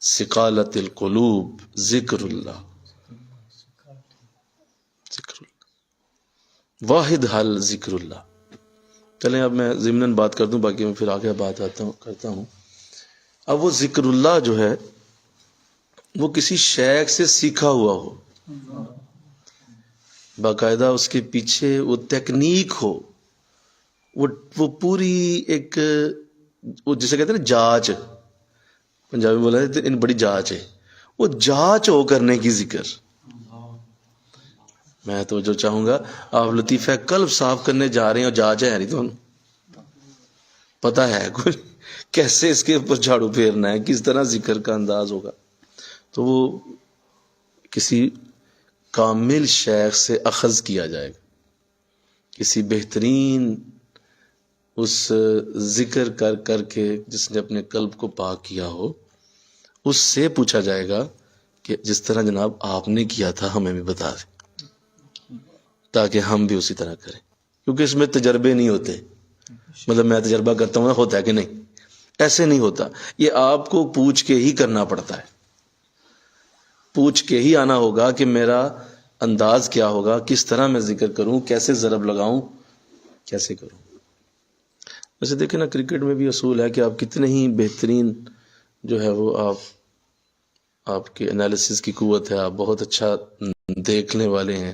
سقالت القلوب، ذکر اللہ، ذکر اللہ. واحد حل ذکر اللہ. چلیں اب میں ضمناً بات کر دوں، باقی میں پھر آگے بات کرتا ہوں. اب وہ ذکر اللہ جو ہے وہ کسی شیخ سے سیکھا ہوا ہو، باقاعدہ اس کے پیچھے وہ تکنیک ہو، وہ پوری ایک، وہ جسے کہتے ہیں نا جانچ، پنجابی بولا ہے ان بڑی جانچ ہے، وہ جانچ ہو کرنے کی ذکر. میں تو جو چاہوں گا آپ لطیفہ قلب صاف کرنے جا رہے ہیں اور جانچ ہے نہیں تو پتہ ہے کچھ کیسے اس کے اوپر جھاڑو پھیرنا ہے، کس طرح ذکر کا انداز ہوگا. تو وہ کسی کامل شیخ سے اخذ کیا جائے گا، کسی بہترین اس ذکر کر کے جس نے اپنے قلب کو پاک کیا ہو، اس سے پوچھا جائے گا کہ جس طرح جناب آپ نے کیا تھا ہمیں بھی بتا دیں، تاکہ ہم بھی اسی طرح کریں. کیونکہ اس میں تجربے نہیں ہوتے، مطلب میں تجربہ کرتا ہوں ہوتا ہے کہ نہیں، ایسے نہیں ہوتا. یہ آپ کو پوچھ کے ہی کرنا پڑتا ہے، پوچھ کے ہی آنا ہوگا کہ میرا انداز کیا ہوگا، کس طرح میں ذکر کروں، کیسے ضرب لگاؤں، کیسے کروں. ویسے دیکھیں نا کرکٹ میں بھی اصول ہے کہ آپ کتنے ہی بہترین جو ہے وہ آپ کے انالیسس کی قوت ہے، آپ بہت اچھا دیکھنے والے ہیں،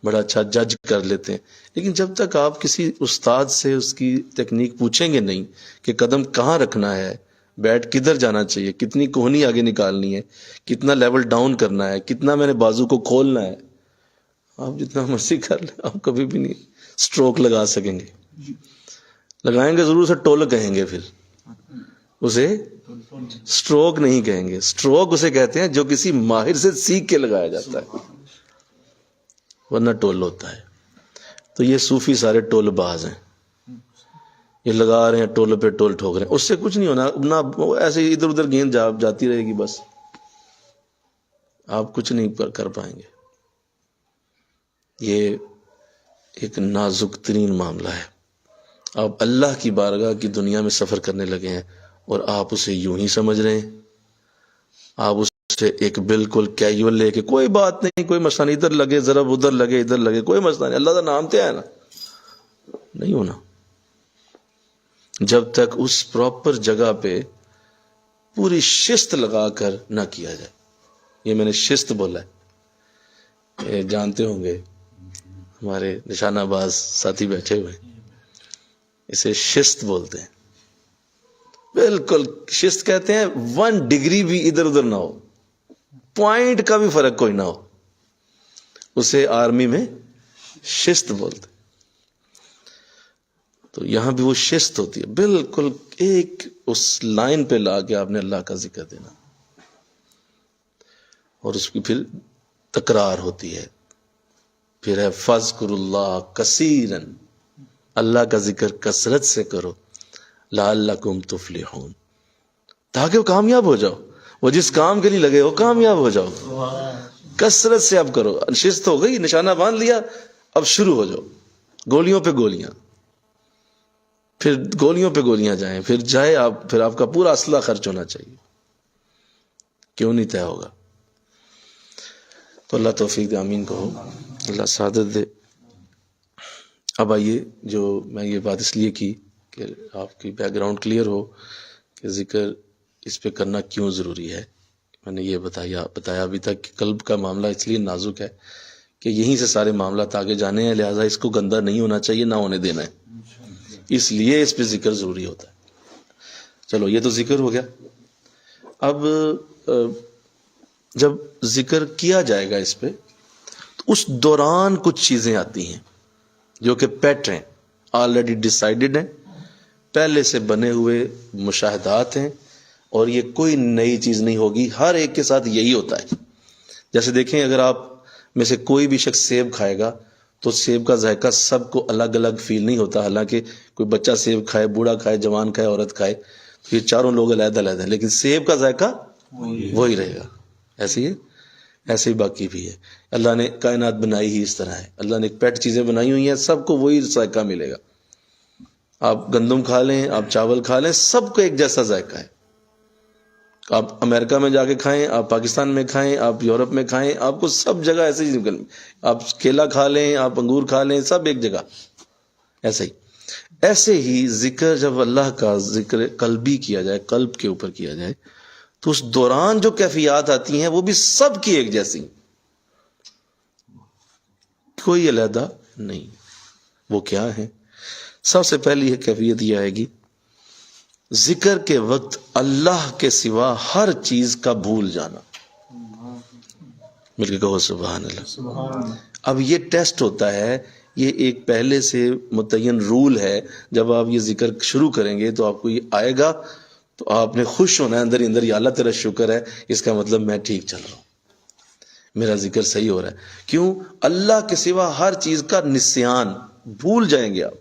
بڑا اچھا جج کر لیتے ہیں، لیکن جب تک آپ کسی استاد سے اس کی تکنیک پوچھیں گے نہیں کہ قدم کہاں رکھنا ہے، بیٹ کدھر جانا چاہیے، کتنی کوہنی آگے نکالنی ہے، کتنا لیول ڈاؤن کرنا ہے، کتنا میں نے بازو کو کھولنا ہے، آپ جتنا مرضی کر لیں آپ کبھی بھی نہیں سٹروک لگا سکیں گے. لگائیں گے ضرور، سے ٹول کہیں گے، پھر اسے سٹروک نہیں کہیں گے. سٹروک اسے کہتے ہیں جو کسی ماہر سے سیکھ کے لگایا جاتا ہے، ورنہ ٹول ہوتا ہے. تو یہ صوفی سارے ٹول باز ہیں، یہ لگا رہے ہیں ٹول پہ ٹول ٹھوک رہے ہیں، اس سے کچھ نہیں ہونا، نہ ایسے ہی ادھر ادھر گیند جاتی رہے گی، بس آپ کچھ نہیں کر پائیں گے. یہ ایک نازک ترین معاملہ ہے. آپ اللہ کی بارگاہ کی دنیا میں سفر کرنے لگے ہیں اور آپ اسے یوں ہی سمجھ رہے ہیں، آپ اسے ایک بالکل کیجول لے کے، کوئی بات نہیں، کوئی مسئلہ نہیں، ادھر لگے ضرب، ادھر لگے ادھر لگے، کوئی مسئلہ نہیں، اللہ کا نام تو ہے نا. نہیں ہونا جب تک اس پراپر جگہ پہ پوری شست لگا کر نہ کیا جائے. یہ میں نے شست بولا ہے، یہ جانتے ہوں گے ہمارے نشانہ باز ساتھی بیٹھے ہوئے، اسے شست بولتے ہیں. بالکل شست کہتے ہیں 1 ڈگری بھی ادھر ادھر نہ ہو، پوائنٹ کا بھی فرق کوئی نہ ہو، اسے آرمی میں شست بولتے. تو یہاں بھی وہ شست ہوتی ہے، بالکل ایک اس لائن پہ لا کے آپ نے اللہ کا ذکر دینا، اور اس کی پھر تکرار ہوتی ہے. پھر ہے فذکر اللہ کثیرا، اللہ کا ذکر کثرت سے کرو، لعلکم تفلحون، تاکہ وہ کامیاب ہو جاؤ. وہ جس کام کے لیے لگے ہو کامیاب ہو جاؤ. کثرت سے اب کرو، شست ہو گئی، نشانہ باندھ لیا، اب شروع ہو جاؤ، گولیوں پہ گولیاں، پھر گولیوں پہ گولیاں جائیں، پھر جائے آپ، پھر آپ کا پورا اسلحہ خرچ ہونا چاہیے، کیوں نہیں طے ہوگا. تو اللہ توفیق دے، آمین کہو، اللہ سعادت دے. اب آئیے، جو میں یہ بات اس لیے کی کہ آپ کی بیک گراؤنڈ کلیئر ہو کہ ذکر اس پہ کرنا کیوں ضروری ہے. میں نے یہ بتایا ابھی تک کہ قلب کا معاملہ اس لیے نازک ہے کہ یہیں سے سارے معاملات آگے جانے ہیں، لہٰذا اس کو گندہ نہیں ہونا چاہیے، نہ ہونے دینا ہے، اس لیے اس پہ ذکر ضروری ہوتا ہے. چلو یہ تو ذکر ہو گیا. اب جب ذکر کیا جائے گا اس پہ، تو اس دوران کچھ چیزیں آتی ہیں جو کہ پیٹ ہیں، آلریڈی ڈیسائیڈڈ ہیں، پہلے سے بنے ہوئے مشاہدات ہیں، اور یہ کوئی نئی چیز نہیں ہوگی، ہر ایک کے ساتھ یہی ہوتا ہے. جیسے دیکھیں، اگر آپ میں سے کوئی بھی شخص سیب کھائے گا تو سیب کا ذائقہ سب کو الگ الگ فیل نہیں ہوتا. حالانکہ کوئی بچہ سیب کھائے، بوڑھا کھائے، جوان کھائے، عورت کھائے، تو یہ چاروں لوگ علیحدہ علیحدہ ہیں، لیکن سیب کا ذائقہ وہی رہے گا. ایسے ہی ہے، ایسے ہی باقی بھی ہے. اللہ نے کائنات بنائی ہی اس طرح ہے، اللہ نے ایک پیٹ چیزیں بنائی ہوئی ہیں، سب کو وہی ذائقہ ملے گا. آپ گندم کھا لیں، آپ چاول کھا لیں، سب کو ایک جیسا ذائقہ ہے. آپ امریکہ میں جا کے کھائیں، آپ پاکستان میں کھائیں، آپ یورپ میں کھائیں، آپ کو سب جگہ ایسے ہی نکل، آپ کیلا کھا لیں، آپ انگور کھا لیں، سب ایک جگہ ایسے ہی ذکر جب اللہ کا ذکر قلبی کیا جائے، قلب کے اوپر کیا جائے، تو اس دوران جو کیفیات آتی ہیں وہ بھی سب کی ایک جیسی، کوئی علیحدہ نہیں۔ وہ کیا ہے؟ سب سے پہلی کیفیت یہ آئے گی، ذکر کے وقت اللہ کے سوا ہر چیز کا بھول جانا۔ مل کے کہو سبحان اللہ۔ اب یہ ٹیسٹ ہوتا ہے، یہ ایک پہلے سے متعین رول ہے، جب آپ یہ ذکر شروع کریں گے تو آپ کو یہ آئے گا تو آپ نے خوش ہونا ہے اندر ہی اندر، یا اللہ تیرا شکر ہے، اس کا مطلب میں ٹھیک چل رہا ہوں، میرا ذکر صحیح ہو رہا ہے۔ کیوں؟ اللہ کے سوا ہر چیز کا نسیان، بھول جائیں گے آپ،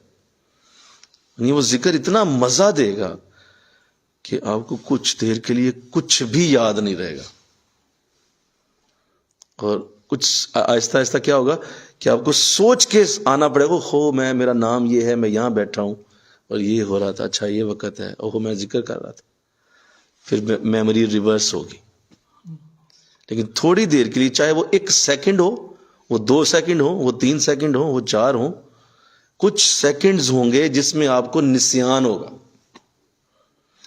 یعنی وہ ذکر اتنا مزہ دے گا کہ آپ کو کچھ دیر کے لیے کچھ بھی یاد نہیں رہے گا، اور کچھ آہستہ آہستہ کیا ہوگا کہ آپ کو سوچ کے آنا پڑے گا، خو میں، میرا نام یہ ہے، میں یہاں بیٹھا ہوں اور یہ ہو رہا تھا، اچھا یہ وقت ہے، اوہ میں ذکر کر رہا تھا، پھر میموری ریورس ہوگی۔ لیکن تھوڑی دیر کے لیے، چاہے وہ 1 سیکنڈ ہو، وہ 2 سیکنڈ ہو، وہ 3 سیکنڈ ہو، وہ 4 ہو، کچھ سیکنڈز ہوں گے جس میں آپ کو نسیان ہوگا۔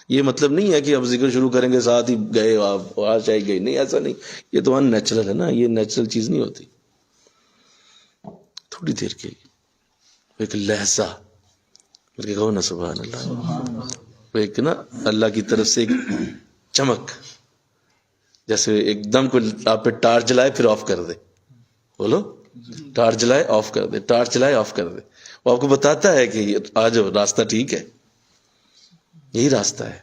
یہ مطلب نہیں ہے کہ آپ ذکر شروع کریں گے ساتھ ہی گئے آپ، آج چاہے گئے، نہیں، ایسا نہیں، یہ تو ان نیچرل ہے نا، یہ نیچرل چیز نہیں ہوتی۔ تھوڑی دیر کے لیے ایک لہجہ، میرے کہو نا سبحان اللہ، ایک نا اللہ کی طرف سے ایک چمک، جیسے ایک دم کو آپ پہ ٹارچ جلائے پھر آف کر دے، بولو ٹارچ جلائے آف کر دے، ٹارچ جلائے آف کر دے، وہ آپ کو بتاتا ہے کہ آ جاؤ، راستہ ٹھیک ہے، یہی راستہ ہے۔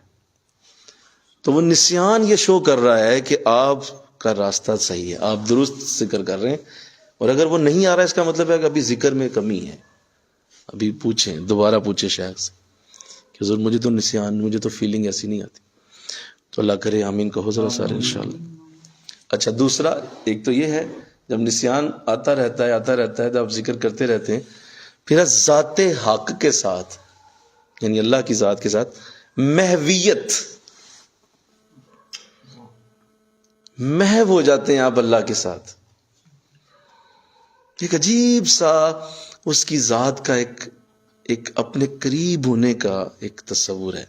تو وہ نسیان یہ شو کر رہا ہے کہ آپ کا راستہ صحیح ہے، آپ درست ذکر کر رہے ہیں، اور اگر وہ نہیں آ رہا ہے اس کا مطلب ہے کہ ابھی ذکر میں کمی ہے، ابھی پوچھیں، دوبارہ پوچھیں شیخ سے کہ حضور مجھے تو نسیان، مجھے تو فیلنگ ایسی نہیں آتی۔ تو اللہ کرے آمین کہو ذرا سارے انشاءاللہ۔ اچھا دوسرا، ایک تو یہ ہے جب نسیان آتا رہتا ہے جب آپ ذکر کرتے رہتے ہیں، پھر ذات حق کے ساتھ، یعنی اللہ کی ذات کے ساتھ محویت، محو ہو جاتے ہیں آپ اللہ کے ساتھ۔ ایک عجیب سا اس کی ذات کا ایک اپنے قریب ہونے کا ایک تصور ہے،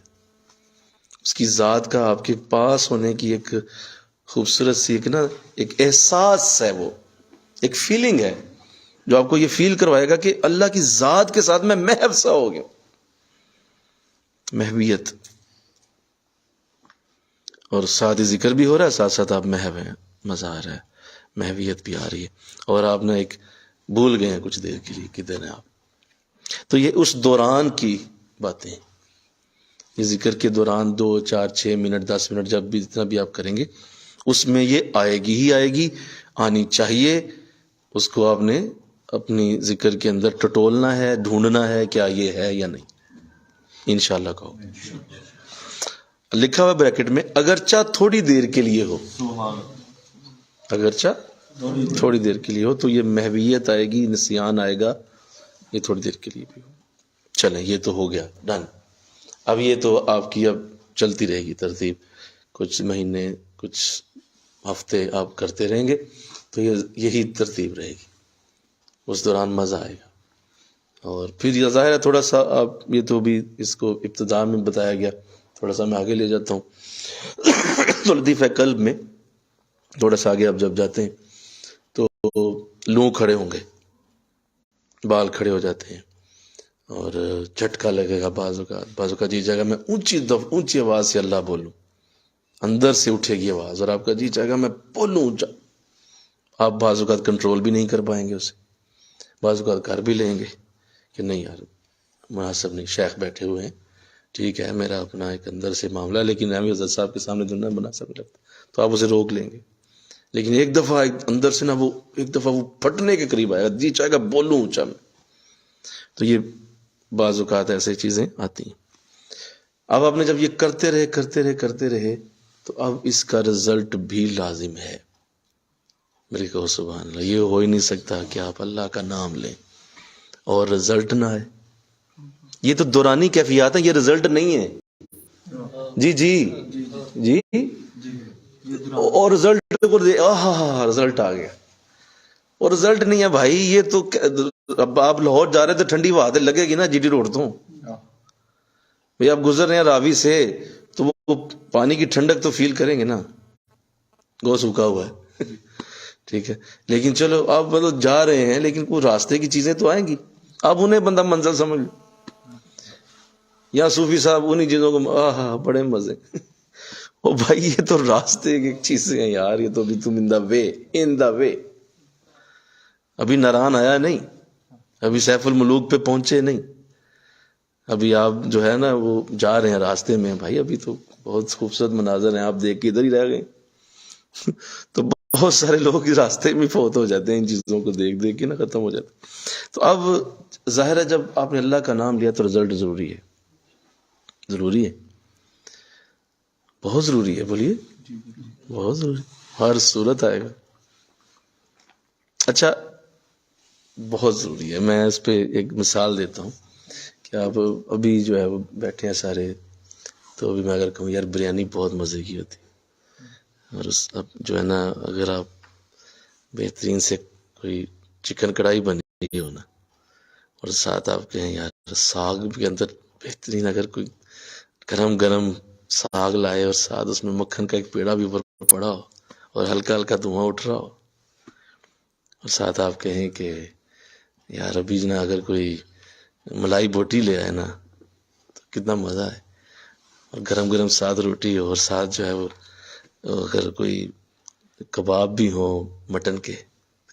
اس کی ذات کا آپ کے پاس ہونے کی ایک خوبصورت سی ایک احساس ہے، وہ ایک فیلنگ ہے جو آپ کو یہ فیل کروائے گا کہ اللہ کی ذات کے ساتھ میں محو سا ہو گیا، محویت، اور ساتھ ہی ذکر بھی ہو رہا ہے، ساتھ ساتھ آپ محو ہیں، مزہ آ رہا ہے، محویت بھی آ رہی ہے، اور آپ نے ایک بھول گئے ہیں کچھ دیر کے لیے کدھر ہیں آپ۔ تو یہ اس دوران کی باتیں، یہ ذکر کے دوران 2 4 6 منٹ 10 منٹ جب بھی جتنا بھی آپ کریں گے، اس میں یہ آئے گی ہی آئے گی، آنی چاہیے، اس کو آپ نے اپنی ذکر کے اندر ٹٹولنا ہے، ڈھونڈنا ہے کیا یہ ہے یا نہیں، انشاءاللہ کہو۔ لکھا ہوا بریکٹ میں اگرچہ تھوڑی دیر کے لیے ہو، اگرچہ تھوڑی دیر کے لیے ہو، تو یہ محویت آئے گی، نسیان آئے گا، یہ تھوڑی دیر کے لیے بھی ہو۔ چلیں یہ تو ہو گیا ڈن۔ اب یہ تو آپ کی اب چلتی رہے گی ترتیب، کچھ مہینے کچھ ہفتے آپ کرتے رہیں گے تو یہی ترتیب رہے گی، اس دوران مزہ آئے گا۔ اور پھر یہ ظاہر ہے تھوڑا سا آپ، یہ تو بھی اس کو ابتدا میں بتایا گیا، تھوڑا سا میں آگے لے جاتا ہوں تو لطیفہ قلب میں تھوڑا سا آگے آپ جب جاتے ہیں تو لوں کھڑے ہوں گے، بال کھڑے ہو جاتے ہیں، اور جھٹکا لگے گا، بعض اوقات جی جائے گا میں اونچی آواز سے اللہ بولوں، اندر سے اٹھے گی آواز، اور آپ کا جی چاہے گا میں بولوں اونچا، آپ بعض اوقات کنٹرول بھی نہیں کر پائیں گے اسے، بعض اوقات کر بھی لیں گے کہ نہیں یار مناسب نہیں، شیخ بیٹھے ہوئے ہیں، ٹھیک ہے میرا اپنا ایک اندر سے معاملہ، لیکن میں حضرت صاحب کے سامنے دنیا مناسب نہیں لگتا، تو آپ اسے روک لیں گے۔ لیکن ایک دفعہ اندر سے وہ ایک دفعہ وہ پھٹنے کے قریب آئے گا، جی چاہے گا بولوں اونچا میں، تو یہ بعض اوقات ایسے چیزیں آتی ہیں۔ اب آپ نے جب یہ کرتے رہے تو اب اس کا رزلٹ بھی لازم ہے۔ میرے کہو سبحان اللہ، یہ ہو ہی نہیں سکتا کہ آپ اللہ کا نام لیں اور رزلٹ نہ آئے۔ یہ تو دورانی کیفیات ہیں، یہ رزلٹ نہیں ہے۔ جی جی اور رزلٹ کو رزلٹ آ گیا. اور رزلٹ نہیں ہے بھائی, یہ تو اب آپ لاہور جا رہے تھے, ٹھنڈی ہوا لگے گی نا جی ٹی روڈ تو بھائی, آپ گزر رہے ہیں راوی سے تو وہ پانی کی ٹھنڈک تو فیل کریں گے نا, گو سوکھا ہوا ہے ٹھیک ہے. لیکن چلو آپ مطلب جا رہے ہیں, لیکن کوئی راستے کی چیزیں تو آئیں گی, اب انہیں بندہ منزل سمجھ لو. یا صوفی صاحب انہیں چیزوں کو بڑے مزے او بھائی, یہ تو راستے کی چیزیں ہیں یار, یہ تو ابھی تم ان دا وے ابھی ناران آیا نہیں, ابھی سیف الملوک پہ پہنچے نہیں, ابھی آپ جو ہے نا وہ جا رہے ہیں راستے میں بھائی, ابھی تو بہت خوبصورت مناظر ہیں, آپ دیکھ کے ادھر ہی رہ گئے. تو بہت سارے لوگ اس راستے میں فوت ہو جاتے ہیں, ان چیزوں کو دیکھ دیکھ کے نا ختم ہو جاتے. تو اب ظاہر ہے جب آپ نے اللہ کا نام لیا تو رزلٹ ضروری ہے, ضروری ہے, بہت ضروری ہے. بولیے بہت ضروری, ہر صورت آئے گا. اچھا بہت ضروری ہے. میں اس پہ ایک مثال دیتا ہوں کہ آپ ابھی جو ہے وہ بیٹھے ہیں سارے, تو ابھی میں اگر کہوں یار بریانی بہت مزے کی ہوتی, اور اب جو ہے نا اگر آپ بہترین سے کوئی چکن کڑھائی بنی ہو نا, اور ساتھ آپ کہیں یار ساگ کے اندر بہترین اگر کوئی گرم گرم ساگ لائے, اور ساتھ اس میں مکھن کا ایک پیڑا بھی اوپر پڑا ہو, اور ہلکا ہلکا دھواں اٹھ رہا ہو, اور ساتھ آپ کہیں کہ یار ابھی نا اگر کوئی ملائی بوٹی لے آئے نا تو کتنا مزہ ہے, اور گرم گرم ساتھ روٹی ہو, اور ساتھ جو ہے وہ اگر کوئی کباب بھی ہو مٹن کے,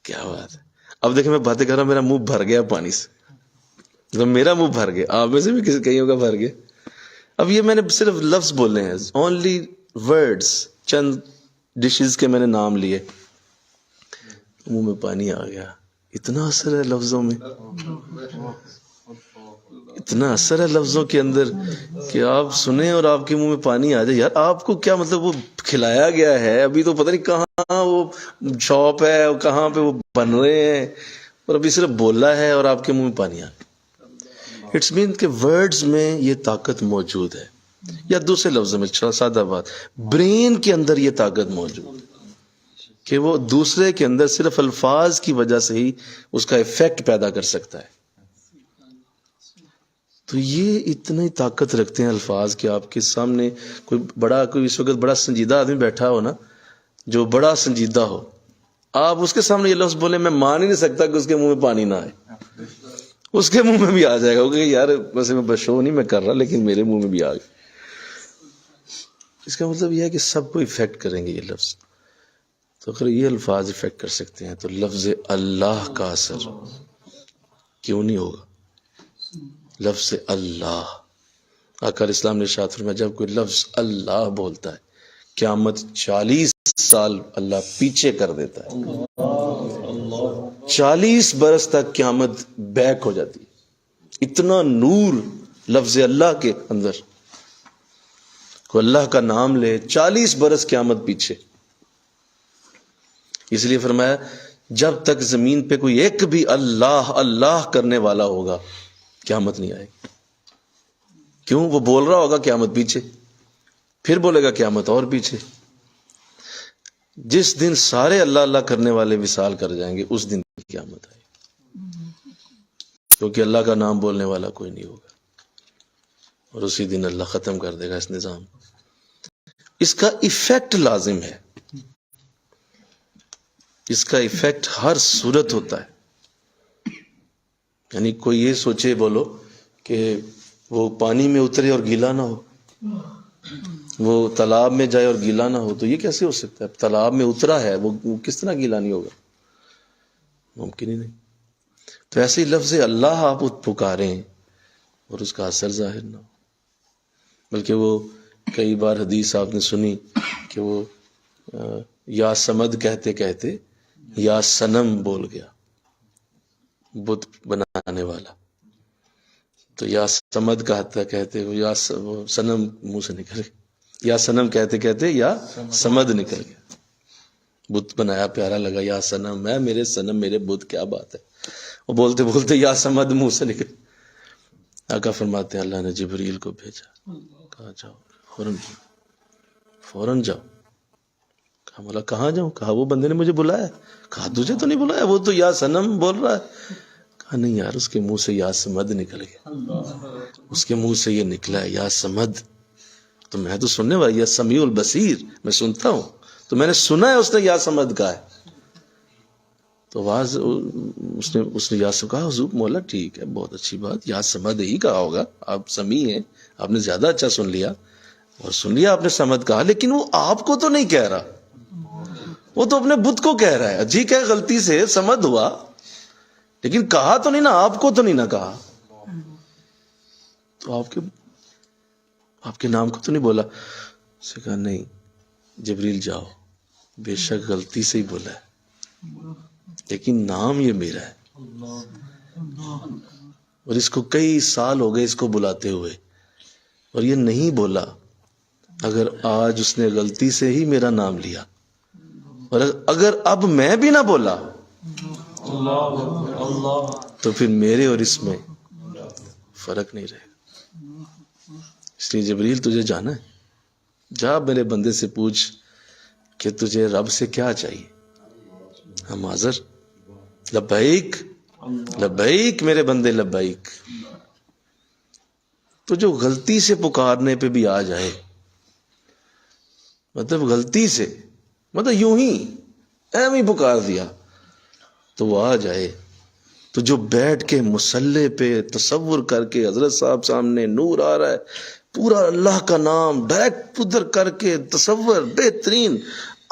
کیا بات ہے. اب دیکھیں میں باتیں کر رہا ہوں, میرا منہ بھر گیا پانی سے, مطلب میرا منہ بھر گیا, آپ میں سے بھی کسی کئیوں کا بھر گیا. اب یہ میں نے صرف لفظ بولے ہیں, اونلی ورڈز, چند ڈشز کے میں نے نام لیے, منہ میں پانی آ گیا. اتنا اثر ہے لفظوں میں, اتنا اثر ہے لفظوں کے اندر کہ آپ سنیں اور آپ کے منہ میں پانی آ جائے. یار آپ کو کیا مطلب, وہ کھلایا گیا ہے, ابھی تو پتہ نہیں کہاں وہ شاپ ہے, کہاں پہ وہ بن رہے ہیں, اور ابھی صرف بولا ہے اور آپ کے منہ میں پانی آ گیا. اٹس مین کہ ورڈز میں یہ طاقت موجود ہے. یا دوسرے لفظوں میں سادہ بات, برین کے اندر یہ طاقت موجود ہے کہ وہ دوسرے کے اندر صرف الفاظ کی وجہ سے ہی اس کا ایفیکٹ پیدا کر سکتا ہے. تو یہ اتنی طاقت رکھتے ہیں الفاظ کہ آپ کے سامنے کوئی اس وقت بڑا سنجیدہ آدمی بیٹھا ہو نا, جو بڑا سنجیدہ ہو, آپ اس کے سامنے یہ لفظ بولے, میں مان ہی نہیں سکتا کہ اس کے منہ میں پانی نہ آئے. اس کے منہ میں بھی آ جائے گا کہ یار ویسے میں بشو نہیں میں کر رہا, لیکن میرے منہ میں بھی آ گیا. اس کا مطلب یہ ہے کہ سب کو افیکٹ کریں گے یہ لفظ. تو اگر یہ الفاظ افیکٹ کر سکتے ہیں تو لفظ اللہ کا اثر کیوں نہیں ہوگا. لفظ اللہ, آقا اسلام نے ارشاد فرمایا جب کوئی لفظ اللہ بولتا ہے قیامت 40 سال اللہ پیچھے کر دیتا ہے. 40 برس تک قیامت بیک ہو جاتی ہے. اتنا نور لفظ اللہ کے اندر, کوئی اللہ کا نام لے 40 برس قیامت پیچھے. اس لیے فرمایا جب تک زمین پہ کوئی ایک بھی اللہ اللہ کرنے والا ہوگا قیامت نہیں آئے گی. کیوں؟ وہ بول رہا ہوگا قیامت پیچھے, پھر بولے گا قیامت اور پیچھے. جس دن سارے اللہ اللہ کرنے والے وصال کر جائیں گے اس دن قیامت آئے گی, کیونکہ اللہ کا نام بولنے والا کوئی نہیں ہوگا, اور اسی دن اللہ ختم کر دے گا اس نظام. اس کا ایفیکٹ لازم ہے, اس کا ایفیکٹ ہر صورت ہوتا ہے. یعنی کوئی یہ سوچے بولو کہ وہ پانی میں اترے اور گیلا نہ ہو, وہ تالاب میں جائے اور گیلا نہ ہو, تو یہ کیسے ہو سکتا ہے؟ تالاب میں اترا ہے, وہ کس طرح گیلا نہیں ہوگا؟ ممکن ہی نہیں. تو ایسے ہی لفظ اللہ آپ پکاریں اور اس کا اثر ظاہر نہ ہو. بلکہ وہ کئی بار حدیث آپ نے سنی کہ وہ یا سمد کہتے کہتے یا صنم بول گیا, بت بنانے والا. تو یا سمد کہتا کہتے یا صنم منہ سے نکل گیا, یا صنم کہتے کہتے یا سمد نکل گیا. بت بنایا, پیارا لگا, یا صنم, میں میرے صنم میرے بت, کیا بات ہے. وہ بولتے بولتے یا سمد منہ سے نکل. آقا فرماتے ہیں اللہ نے جبریل کو بھیجا, کہا جاؤ فوراً فوراً جاؤ. کہا مولا کہاں جاؤں؟ کہا وہ بندے نے مجھے بلایا. کہا تجھے تو نہیں بلایا، وہ تو یا صنم بول رہا ہے. کہا نہیں یار، اس کے منہ سے یا سمد نکل گیا، اس کے منہ سے یہ نکلا ہے یا سمد. تو میں تو سننے والا، یا سمیع البصیر، میں سنتا ہوں، تو میں نے سنا ہے اس نے یا سمد کہا ہے. تو آواز اس نے یا سمد کہا. حضور مولا ٹھیک ہے، بہت اچھی بات، یا سمد ہی کہا ہوگا، آپ سمیع ہیں، آپ نے زیادہ اچھا سن لیا، اور سن لیا آپ نے سمد کہا، لیکن وہ آپ کو تو نہیں کہہ رہا، وہ تو اپنے بت کو کہہ رہا ہے. جی کہ غلطی سے سمد ہوا، لیکن کہا تو نہیں نا، آپ کو تو نہیں نہ کہا. تو آپ کے نام کو تو نہیں بولا. اس نے کہا نہیں جبریل جاؤ، بے شک غلطی سے ہی بولا ہے، لیکن نام یہ میرا ہے. اور اس کو کئی سال ہو گئے اس کو بلاتے ہوئے، اور یہ نہیں بولا. اگر آج اس نے غلطی سے ہی میرا نام لیا، اور اگر اب میں بھی نہ بولا تو پھر میرے اور اس میں فرق نہیں رہے گا. اس لیے جبریل تجھے جانا ہے، جا میرے بندے سے پوچھ کہ تجھے رب سے کیا چاہیے. ہم حاضر، لبیک لبیک میرے بندے لبیک. تو جو غلطی سے پکارنے پہ بھی آ جائے، مطلب غلطی سے، مطلب یوں ہی ایم ہی پکار دیا تو وہ آ جائے، تو جو بیٹھ کے مصلی پہ تصور کر کے حضرت صاحب سامنے نور آ رہا ہے، پورا اللہ کا نام ڈائریکٹ ادھر کر کے تصور بہترین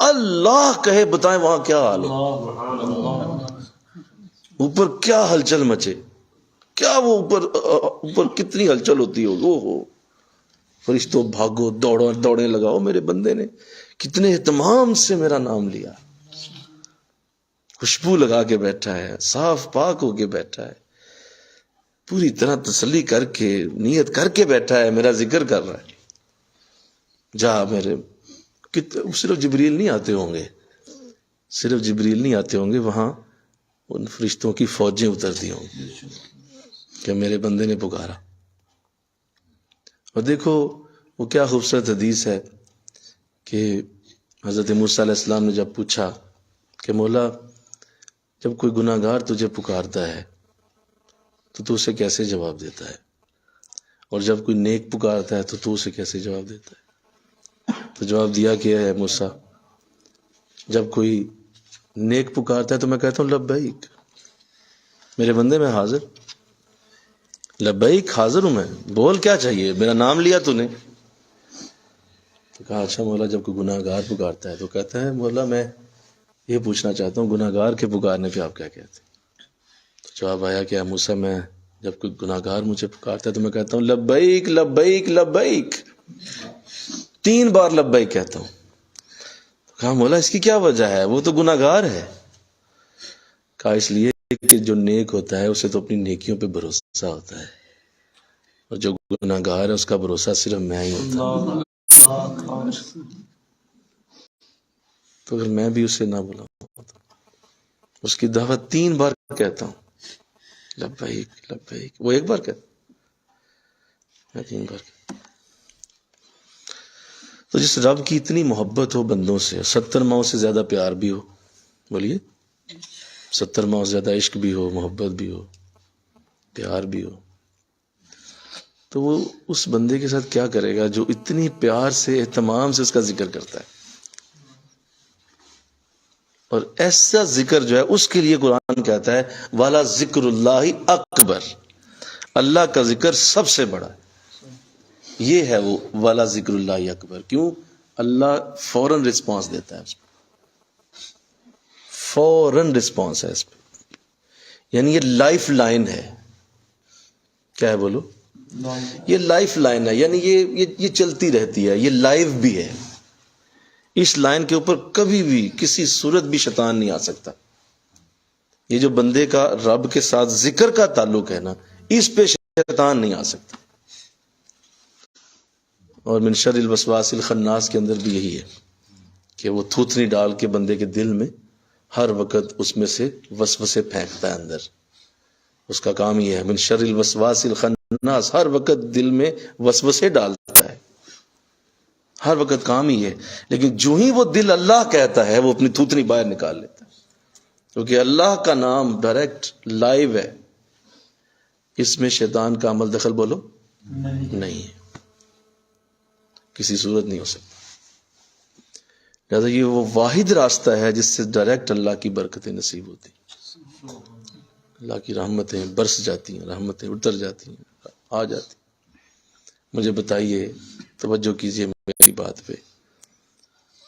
اللہ کہے، بتائیں وہاں کیا حال ہو، اوپر کیا ہلچل مچے، کیا وہ اوپر کتنی ہلچل ہوتی ہو. فرشتوں بھاگو، دوڑے لگاؤ، میرے بندے نے کتنے اہتمام سے میرا نام لیا، خوشبو لگا کے بیٹھا ہے، صاف پاک ہو کے بیٹھا ہے، پوری طرح تسلی کر کے نیت کر کے بیٹھا ہے، میرا ذکر کر رہا ہے. جا میرے صرف جبریل نہیں آتے ہوں گے، صرف جبریل نہیں آتے ہوں گے، وہاں ان فرشتوں کی فوجیں اترتی ہوں گی کہ میرے بندے نے پکارا. اور دیکھو وہ کیا خوبصورت حدیث ہے کہ حضرت موسیٰ علیہ السلام نے جب پوچھا کہ مولا جب کوئی گناہ گار تجھے پکارتا ہے تو اسے کیسے جواب دیتا ہے، اور جب کوئی نیک پکارتا ہے تو اسے کیسے جواب دیتا ہے. تو جواب دیا کہ ہے موسیٰ، جب کوئی نیک پکارتا ہے تو میں کہتا ہوں لبیک میرے بندے میں حاضر، لبیک حاضر ہوں میں، بول کیا چاہیے، میرا نام لیا تو نے. تو کہا اچھا مولا جب کوئی گناہ گار پکارتا ہے تو کہتا ہے مولا میں یہ پوچھنا چاہتا ہوں گناہ گار کے پکارنے پہ آپ کیا کہتے ہیں. تو جواب آیا کہ موسیٰ میں جب کوئی گناہ گار مجھے پکارتا ہے تو میں کہتا ہوں لبیک لبیک لبیک، 3 بار لبیک کہتا ہوں. کہا مولا اس کی کیا وجہ ہے، وہ تو گناہ گار ہے. کہا اس لیے کہ جو نیک ہوتا ہے اسے تو اپنی نیکیوں پہ بھروسہ ہوتا ہے، اور جو گناہ گار ہے اس کا بھروسہ صرف میں ہی ہوتا ہے. تو اگر میں بھی اسے نہ بلاؤں، اس کی دعوت 3 بار کہتا ہوں لبیک لبیک، وہ 1 بار کہتا میں 3 بار کہتا. تو جس رب کی اتنی محبت ہو بندوں سے، 70 ماؤں سے زیادہ پیار بھی ہو، بولیے 70 ماؤں سے زیادہ عشق بھی ہو، محبت بھی ہو، پیار بھی ہو، تو وہ اس بندے کے ساتھ کیا کرے گا جو اتنی پیار سے اہتمام سے اس کا ذکر کرتا ہے. اور ایسا ذکر جو ہے اس کے لیے قرآن کہتا ہے والا ذکر اللہ اکبر، اللہ کا ذکر سب سے بڑا ہے. یہ ہے وہ والا ذکر اللہ اکبر. کیوں؟ اللہ فوراً رسپانس دیتا ہے اس پہ، فوراً رسپانس ہے اس پہ. یعنی یہ لائف لائن ہے. کیا ہے بولو؟ یہ لائف لائن ہے، یعنی یہ چلتی رہتی ہے، یہ لائیو بھی ہے. اس لائن کے اوپر کبھی بھی کسی صورت بھی شیطان نہیں آ سکتا. یہ جو بندے کا رب کے ساتھ ذکر کا تعلق ہے نا، اس پہ شیطان نہیں آ سکتا. اور من شر الوسواس الخناس کے اندر بھی یہی ہے کہ وہ تھوتنی ڈال کے بندے کے دل میں ہر وقت اس میں سے وسوسے پھینکتا ہے اندر. اس کا کام یہ ہے من شر الوسواس الخناس، ہر وقت دل میں وسوسے ڈالتا ہے، ہر وقت کام ہی ہے، لیکن جو ہی وہ دل اللہ کہتا ہے وہ اپنی تھوتنی باہر نکال لیتا ہے، کیونکہ اللہ کا نام ڈائریکٹ لائیو ہے، اس میں شیطان کا عمل دخل بولو نہیں ہے، کسی صورت نہیں ہو سکتا۔ لہذا یہ وہ واحد راستہ ہے جس سے ڈائریکٹ اللہ کی برکتیں نصیب ہوتی ہیں، اللہ کی رحمتیں برس جاتی ہیں، رحمتیں اتر جاتی ہیں، آ جاتی ہیں۔ مجھے بتائیے، توجہ کیجئے میری بات پہ،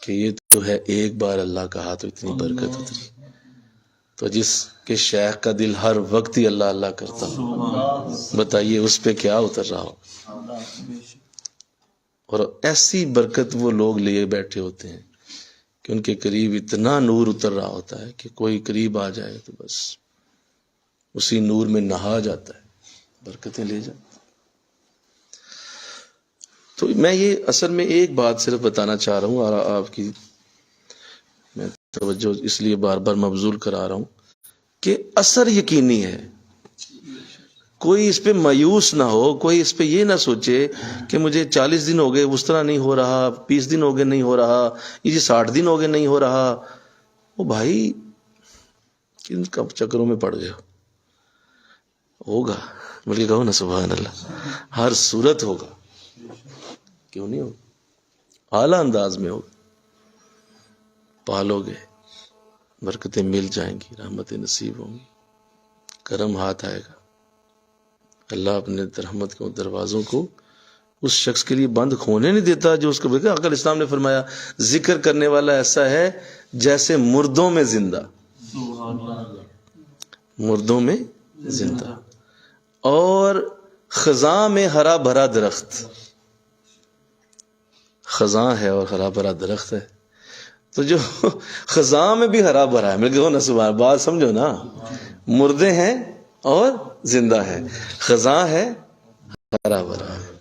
کہ یہ تو ہے ایک بار اللہ کہا تو اتنی برکت اتری، تو جس کے شیخ کا دل ہر وقت ہی اللہ اللہ کرتا ہو، بتائیے اس پہ کیا اتر رہا ہو۔ اور ایسی برکت وہ لوگ لیے بیٹھے ہوتے ہیں کہ ان کے قریب اتنا نور اتر رہا ہوتا ہے کہ کوئی قریب آ جائے تو بس اسی نور میں نہا جاتا ہے، برکتیں لے جاتا ہے۔ تو میں یہ اصل میں ایک بات صرف بتانا چاہ رہا ہوں، اور آپ کی میں توجہ اس لیے بار بار مبذول کرا رہا ہوں کہ اثر یقینی ہے، کوئی اس پہ مایوس نہ ہو، کوئی اس پہ یہ نہ سوچے کہ مجھے 40 دن ہو گئے اس طرح نہیں ہو رہا، 20 دن ہو گئے نہیں ہو رہا، یہ 60 دن ہو گئے نہیں ہو رہا۔ وہ بھائی کن کب چکروں میں پڑ گئے، ہوگا، بلکہ کہو نا سبحان اللہ، ہر صورت ہوگا، کیوں نہیں ہوگا، اعلیٰ انداز میں ہوگا، پالو گے، برکتیں مل جائیں گی، رحمتیں نصیب ہوں گی، کرم ہاتھ آئے گا۔ اللہ اپنے رحمت کے دروازوں کو اس شخص کے لیے بند ہونے نہیں دیتا جو اس کو بلکہ آقا اسلام نے فرمایا ذکر کرنے والا ایسا ہے جیسے مردوں میں زندہ، مردوں میں زندہ، اور خزاں میں ہرا بھرا درخت، خزاں ہے اور ہرا بھرا درخت ہے، تو جو خزاں میں بھی ہرا بھرا ہے، میں کہوں نا سبحان، بات سمجھو نا، مردے ہیں اور زندہ ہے، خزاں ہے ہرا بھرا ہے،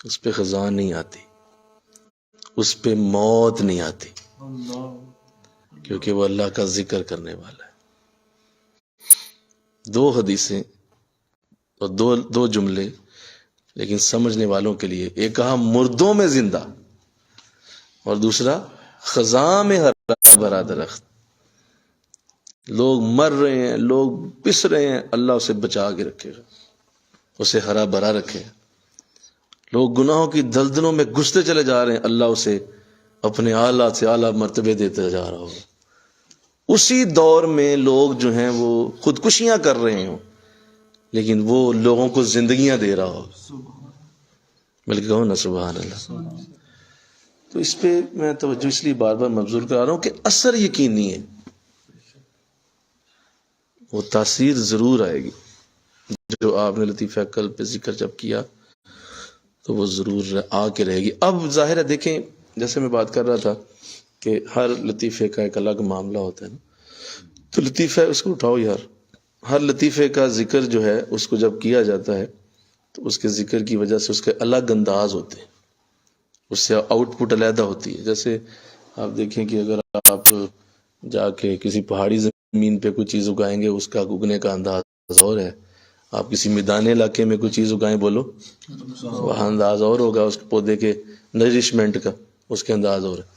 اس پہ خزاں نہیں آتی، اس پہ موت نہیں آتی، کیونکہ وہ اللہ کا ذکر کرنے والا ہے۔ دو حدیثیں اور دو جملے، لیکن سمجھنے والوں کے لیے، ایک کہا مردوں میں زندہ اور دوسرا خزاں میں ہرا بھرا درخت۔ لوگ مر رہے ہیں، لوگ پس رہے ہیں، اللہ اسے بچا کے رکھے گا، اسے ہرا بھرا رکھے گا۔ لوگ گناہوں کی دلدلوں میں گھستے چلے جا رہے ہیں، اللہ اسے اپنے اعلیٰ سے اعلیٰ مرتبے دیتے جا رہا ہوگا۔ اسی دور میں لوگ جو ہیں وہ خودکشیاں کر رہے ہوں، لیکن وہ لوگوں کو زندگیاں دے رہا ہوگا، بلکہ کہو نا سبحان اللہ۔ تو اس پہ میں توجہ اس لیے بار بار مبذول کرا رہا ہوں کہ اثر یقینی ہے، وہ تاثیر ضرور آئے گی، جو آپ نے لطیفہ قلب پہ ذکر جب کیا تو وہ ضرور آ کے رہے گی۔ اب ظاہر ہے دیکھیں، جیسے میں بات کر رہا تھا کہ ہر لطیفے کا ایک الگ معاملہ ہوتا ہے نا، تو لطیفہ اس کو اٹھاؤ یار، ہر لطیفے کا ذکر جو ہے اس کو جب کیا جاتا ہے تو اس کے ذکر کی وجہ سے اس کے الگ انداز ہوتے ہیں، اس سے آؤٹ پٹ علیحدہ ہوتی ہے۔ جیسے آپ دیکھیں کہ اگر آپ جا کے کسی پہاڑی زمین پہ کوئی چیز اگائیں گے، اس کا اگنے کا انداز اور ہے، آپ کسی میدانی علاقے میں کوئی چیز اگائیں بولو وہاں انداز اور ہوگا، اس پودے کے نرشمنٹ کا اس کے انداز اور ہے۔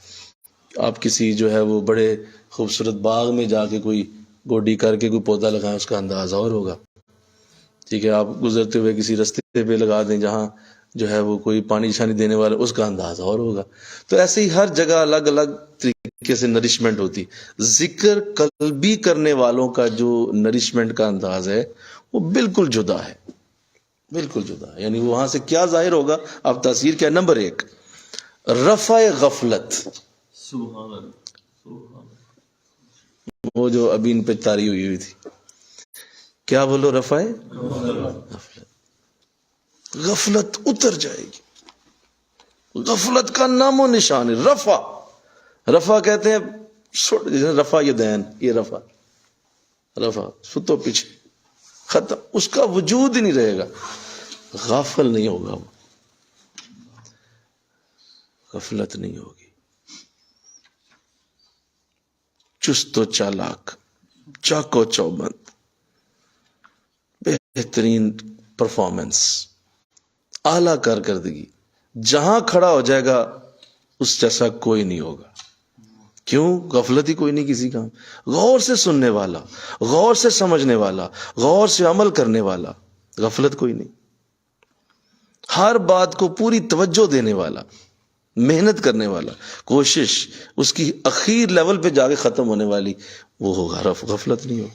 آپ کسی جو ہے وہ بڑے خوبصورت باغ میں جا کے کوئی گوڈی کر کے کوئی پودا لگائیں، اس کا انداز اور ہوگا، ٹھیک ہے۔ آپ گزرتے ہوئے کسی رستے پہ لگا دیں جہاں جو ہے وہ کوئی پانی چھانی دینے والا، اس کا انداز اور ہوگا۔ تو ایسے ہی ہر جگہ الگ الگ طریقے سے نرشمنٹ ہوتی۔ ذکر قلبی کرنے والوں کا جو نرشمنٹ کا انداز ہے وہ بالکل جدا ہے، بالکل جدا ہے، یعنی وہاں سے کیا ظاہر ہوگا، اب تاثیر کیا؟ نمبر 1 رفع غفلت، وہ جو ابھی ان پہ تاری ہوئی تھی، کیا بولو؟ رفع غفلت، غفلت اتر جائے گی، غفلت کا نام و نشان ہے۔ رفع کہتے ہیں رفع یدین، یہ رفع ستو پیچھے ختم، اس کا وجود ہی نہیں رہے گا، غافل نہیں ہوگا، وہ غفلت نہیں ہوگی، چست و چالاک، چاق و چوبند، بہترین پرفارمنس، اعلیٰ کارکردگی، جہاں کھڑا ہو جائے گا اس جیسا کوئی نہیں ہوگا. کیوں؟ غفلت ہی کوئی نہیں کسی کا. غور سے سننے والا، غور سے سمجھنے والا، غور سے عمل کرنے والا، غفلت کوئی نہیں. ہر بات کو پوری توجہ دینے والا، محنت کرنے والا، کوشش اس کی اخیر لیول پہ جا کے ختم ہونے والی، وہ ہوگا. غفلت نہیں ہوگا.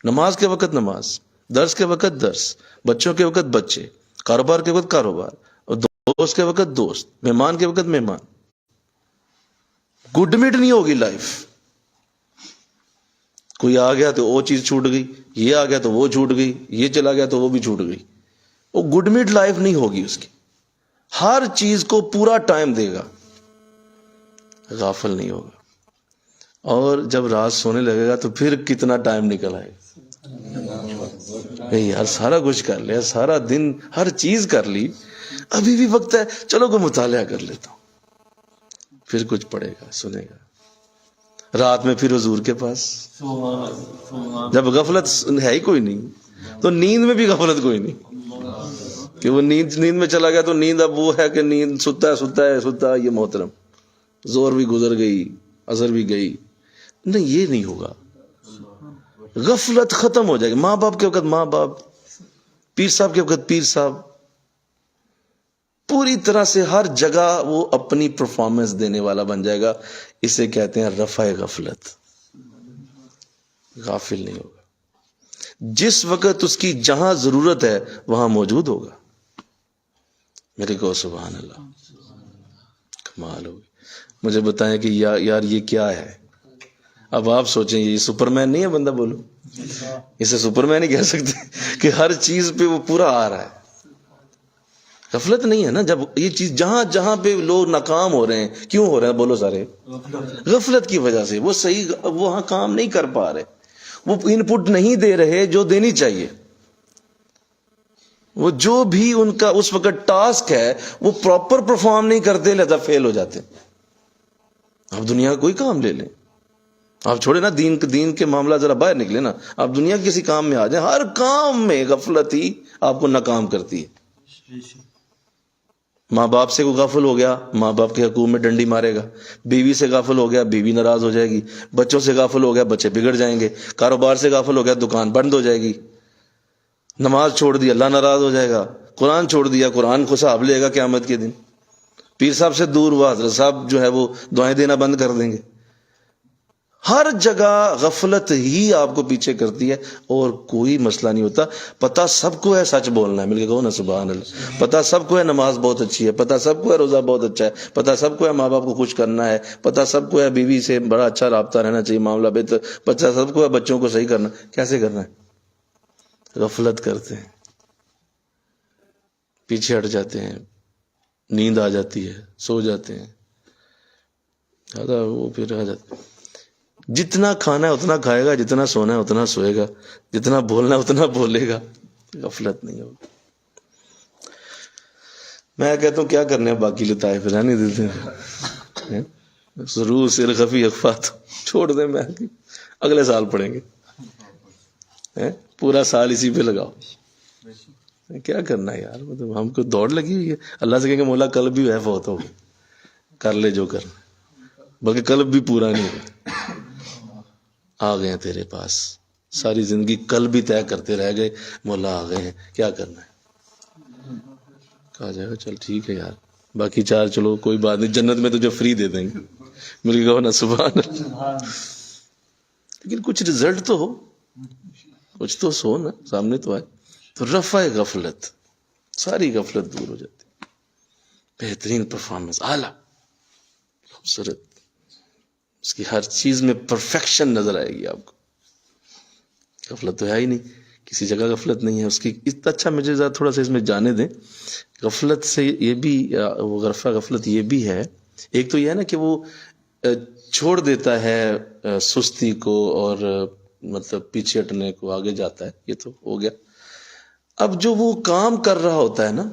نماز کے وقت نماز، درس کے وقت درس، بچوں کے وقت بچے، کاروبار کے وقت کاروبار، اور دوست کے وقت دوست، مہمان کے وقت مہمان. گڈ مٹ نہیں ہوگی لائف. کوئی آ گیا تو وہ چیز چھوٹ گئی، یہ آ گیا تو وہ چھوٹ گئی، یہ چلا گیا تو وہ بھی چھوٹ گئی. وہ گڈ مٹ لائف نہیں ہوگی اس کی. ہر چیز کو پورا ٹائم دے گا، غافل نہیں ہوگا. اور جب رات سونے لگے گا تو پھر کتنا ٹائم نکل آئے گا. یار سارا کچھ کر لیا، سارا دن ہر چیز کر لی، ابھی بھی وقت ہے، چلو کوئی مطالعہ کر لیتا ہوں. پھر کچھ پڑھے گا، سنے گا. رات میں پھر حضور کے پاس. جب غفلت ہے ہی کوئی نہیں تو نیند میں بھی غفلت کوئی نہیں کہ وہ نیند میں چلا گیا تو نیند اب وہ ہے کہ نیند ستا ہے یہ محترم، زور بھی گزر گئی، اثر بھی گئی. نہیں، یہ نہیں ہوگا. غفلت ختم ہو جائے گی. ماں باپ کے وقت ماں باپ، پیر صاحب کے وقت پیر صاحب، پوری طرح سے ہر جگہ وہ اپنی پرفارمنس دینے والا بن جائے گا. اسے کہتے ہیں رفع غفلت. غافل نہیں ہوگا. جس وقت اس کی جہاں ضرورت ہے وہاں موجود ہوگا. میرے کو سبحان اللہ، کمال ہوگی. مجھے بتائیں کہ یار یہ کیا ہے؟ اب آپ سوچیں یہ سپر مین نہیں ہے بندہ، بولو اسے سپر مین ہی کہہ سکتے کہ ہر چیز پہ وہ پورا آ رہا ہے. غفلت نہیں ہے نا. جب یہ چیز جہاں پہ لوگ ناکام ہو رہے ہیں، کیوں ہو رہے ہیں بولو سارے؟ غفلت کی وجہ سے. وہ صحیح وہاں کام نہیں کر پا رہے، وہ ان پٹ نہیں دے رہے جو دینی چاہیے. وہ جو بھی ان کا اس وقت ٹاسک ہے وہ پراپر پرفارم نہیں کرتے، لہذا فیل ہو جاتے. آپ دنیا کا کوئی کام لے لیں، آپ چھوڑے نا دین کے معاملہ، ذرا باہر نکلے نا. آپ دنیا کے کسی کام میں آ جائیں، ہر کام میں غفلت ہی آپ کو ناکام کرتی ہے. ماں باپ سے کوئی غافل ہو گیا، ماں باپ کے حقوق میں ڈنڈی مارے گا. بیوی سے غافل ہو گیا، بیوی ناراض ہو جائے گی. بچوں سے غافل ہو گیا، بچے بگڑ جائیں گے. کاروبار سے غافل ہو گیا، دکان بند ہو جائے گی. نماز چھوڑ دی، اللہ ناراض ہو جائے گا. قرآن چھوڑ دیا، قرآن کو حساب لے گا قیامت کے دن. پیر صاحب سے دور ہوا، حضرت صاحب جو ہے وہ دعائیں دینا بند کر دیں گے. ہر جگہ غفلت ہی آپ کو پیچھے کرتی ہے اور کوئی مسئلہ نہیں ہوتا. پتہ سب کو ہے سچ بولنا ہے، مل کے کہو نا سبحان اللہ. پتہ سب کو ہے نماز بہت اچھی ہے، پتہ سب کو ہے روزہ بہت اچھا ہے، پتہ سب کو ہے ماں باپ کو خوش کرنا ہے، پتہ سب کو ہے بیوی سے بڑا اچھا رابطہ رہنا چاہیے، معاملہ بہتر، پتہ سب کو ہے بچوں کو صحیح کرنا. کیسے کرنا ہے؟ غفلت کرتے ہیں، پیچھے ہٹ جاتے ہیں، نیند آ جاتی ہے، سو جاتے ہیں. وہ پھر آ جاتے ہیں. جتنا کھانا ہے اتنا کھائے گا، جتنا سونا ہے اتنا سوئے گا، جتنا بولنا ہے اتنا بولے گا. غفلت نہیں ہوگی. میں کہتا ہوں کیا کرنے ہیں باقی لطائف رہنے دیتے ہیں. ضرور سر خفی اخفات چھوڑ دیں، میں اگلے سال پڑھیں گے. پورا سال اسی پہ لگاؤ. کیا کرنا ہے یار؟ مطلب ہم کو دوڑ لگی ہوئی ہے. اللہ سے کہیں کہ مولا کل بھی ہے فوت ہو گئے، کر لے جو کرنا، بلکہ کل بھی پورا نہیں ہوا. آ گئے ہیں تیرے پاس، ساری زندگی کل بھی طے کرتے رہ گئے، مولا آ گئے ہیں، کیا کرنا ہے؟ کہا جائے گا چل ٹھیک ہے یار، باقی 4 چلو کوئی بات نہیں، جنت میں تجھے فری دے دیں گے. مل کے کہو نا سبحان اللہ. لیکن کچھ رزلٹ تو ہو، کچھ تو سو نا، سامنے تو آئے. تو رفع غفلت، ساری غفلت دور ہو جاتی. بہترین پرفارمنس، اعلیٰ خوبصورت، اس کی ہر چیز میں پرفیکشن نظر آئے گی آپ کو. غفلت تو ہے ہی نہیں، کسی جگہ غفلت نہیں ہے اس کی. اچھا مجھے ذرا تھوڑا سا اس میں جانے دیں. غفلت سے یہ بھی، وہ غفلت یہ بھی ہے، ایک تو یہ ہے نا کہ وہ چھوڑ دیتا ہے سستی کو اور مطلب پیچھے ہٹنے کو، آگے جاتا ہے، یہ تو ہو گیا. اب جو وہ کام کر رہا ہوتا ہے نا،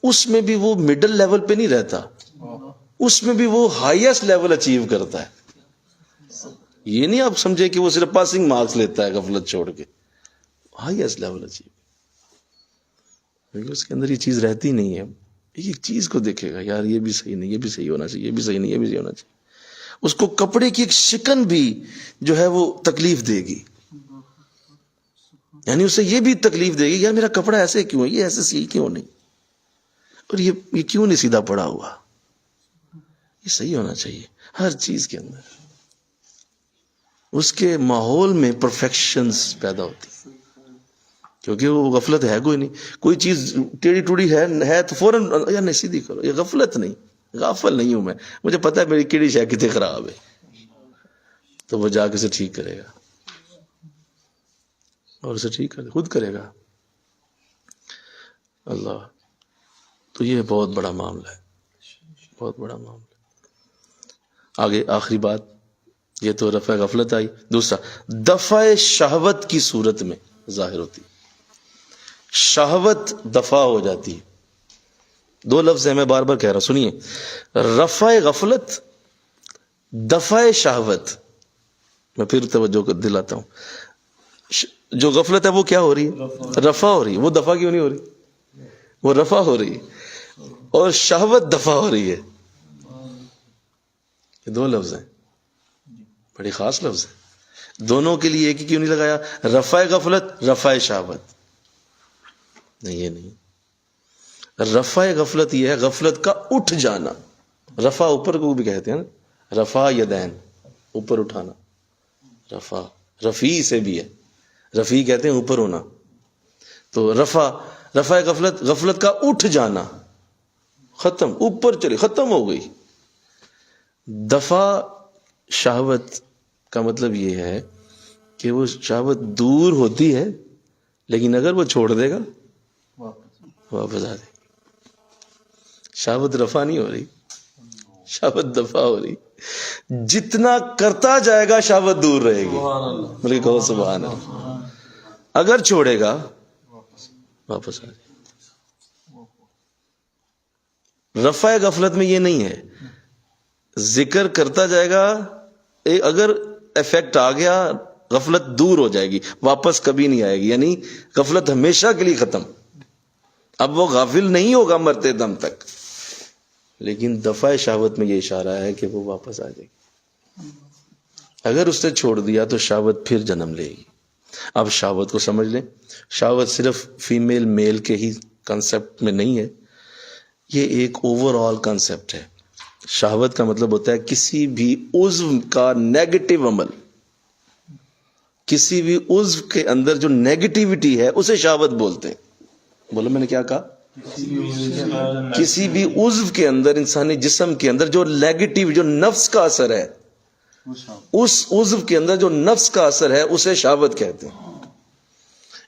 اس میں بھی وہ مڈل لیول پہ نہیں رہتا، اس میں بھی وہ ہائیسٹ لیول اچیو کرتا ہے. یہ نہیں آپ سمجھے کہ وہ صرف پاسنگ مارکس لیتا ہے غفلت چھوڑ کے، ہائیسٹ لیول اچیو، کیونکہ اس کے اندر یہ چیز رہتی نہیں ہے. ایک چیز کو دیکھے گا، یار یہ بھی صحیح نہیں، یہ بھی صحیح ہونا چاہیے، یہ بھی صحیح نہیں، یہ بھی صحیح ہونا چاہیے. اس کو کپڑے کی ایک شکن بھی جو ہے وہ تکلیف دے گی، یعنی اسے یہ بھی تکلیف دے گی، یار میرا کپڑا ایسے کیوں ہے، یہ ایسے صحیح کیوں نہیں، اور یہ کیوں نہیں سیدھا پڑا ہوا، یہ صحیح ہونا چاہیے. ہر چیز کے اندر اس کے ماحول میں پرفیکشنز پیدا ہوتی، کیونکہ وہ غفلت ہے کوئی نہیں. کوئی چیز ٹیڑھی ٹوڑی ہے تو فوراً یار نہیں سیدھی کرو، یہ غفلت نہیں، غافل نہیں ہوں میں، مجھے پتا ہے میری کیڑی شے کتنی خراب ہے، تو وہ جا کے اسے ٹھیک کرے گا، اور اسے ٹھیک کرے خود کرے گا اللہ. تو یہ بہت بڑا معاملہ ہے، بہت بڑا معاملہ. آگے آخری بات، یہ تو رفع غفلت آئی. دوسرا، دفع شہوت کی صورت میں ظاہر ہوتی، شہوت دفع ہو جاتی. دو لفظ ہیں، میں بار بار کہہ رہا ہوں، سنیے. رفع غفلت، دفع شہوت. میں پھر توجہ دلاتا ہوں. جو غفلت ہے وہ کیا ہو رہی ہے؟ رفع ہو رہی ہے. وہ دفع کیوں نہیں ہو رہی؟ وہ رفع ہو رہی ہے، اور شہوت دفع ہو رہی ہے. یہ دو لفظ ہیں، بڑی خاص لفظ ہے. دونوں کے لیے ایک ہی کیوں نہیں لگایا؟ رفع غفلت، رفع شہوت نہیں، یہ نہیں. رفع غفلت یہ ہے غفلت کا اٹھ جانا. رفع اوپر کو بھی کہتے ہیں نا، رفع یدین، اوپر اٹھانا. رفع رفیع سے بھی ہے، رفیع کہتے ہیں اوپر ہونا. تو رفع غفلت، غفلت کا اٹھ جانا، ختم، اوپر چلی، ختم ہو گئی. دفع شہوت کا مطلب یہ ہے کہ وہ شہوت دور ہوتی ہے، لیکن اگر وہ چھوڑ دے گا واپس آ جائے. شہوت رفع نہیں ہو رہی، شہوت دفع ہو رہی. جتنا کرتا جائے گا شہوت دور رہے گی. بلکہ کہو سبحان اللہ. اگر چھوڑے گا واپس آ جائے. رفع غفلت میں یہ نہیں ہے، ذکر کرتا جائے گا، اگر ایفیکٹ آ گیا غفلت دور ہو جائے گی، واپس کبھی نہیں آئے گی. یعنی غفلت ہمیشہ کے لیے ختم. اب وہ غافل نہیں ہوگا مرتے دم تک. لیکن دفع شہوت میں یہ اشارہ ہے کہ وہ واپس آ جائے گی. اگر اس نے چھوڑ دیا تو شہوت پھر جنم لے گی. اب شہوت کو سمجھ لیں. شہوت صرف فیمیل میل کے ہی کنسپٹ میں نہیں ہے، یہ ایک اوور آل کنسپٹ ہے. شہوت کا مطلب ہوتا ہے کسی بھی عضو کا نیگیٹو عمل، کسی بھی عضو کے اندر جو نیگیٹیوٹی ہے اسے شہوت بولتے ہیں. بولو میں نے کیا کہا؟ کسی بھی عضو کے اندر، انسانی جسم کے اندر جو نیگیٹو، جو نفس کا اثر ہے، اس عضو کے اندر جو نفس کا اثر ہے اسے شہوت کہتے ہیں.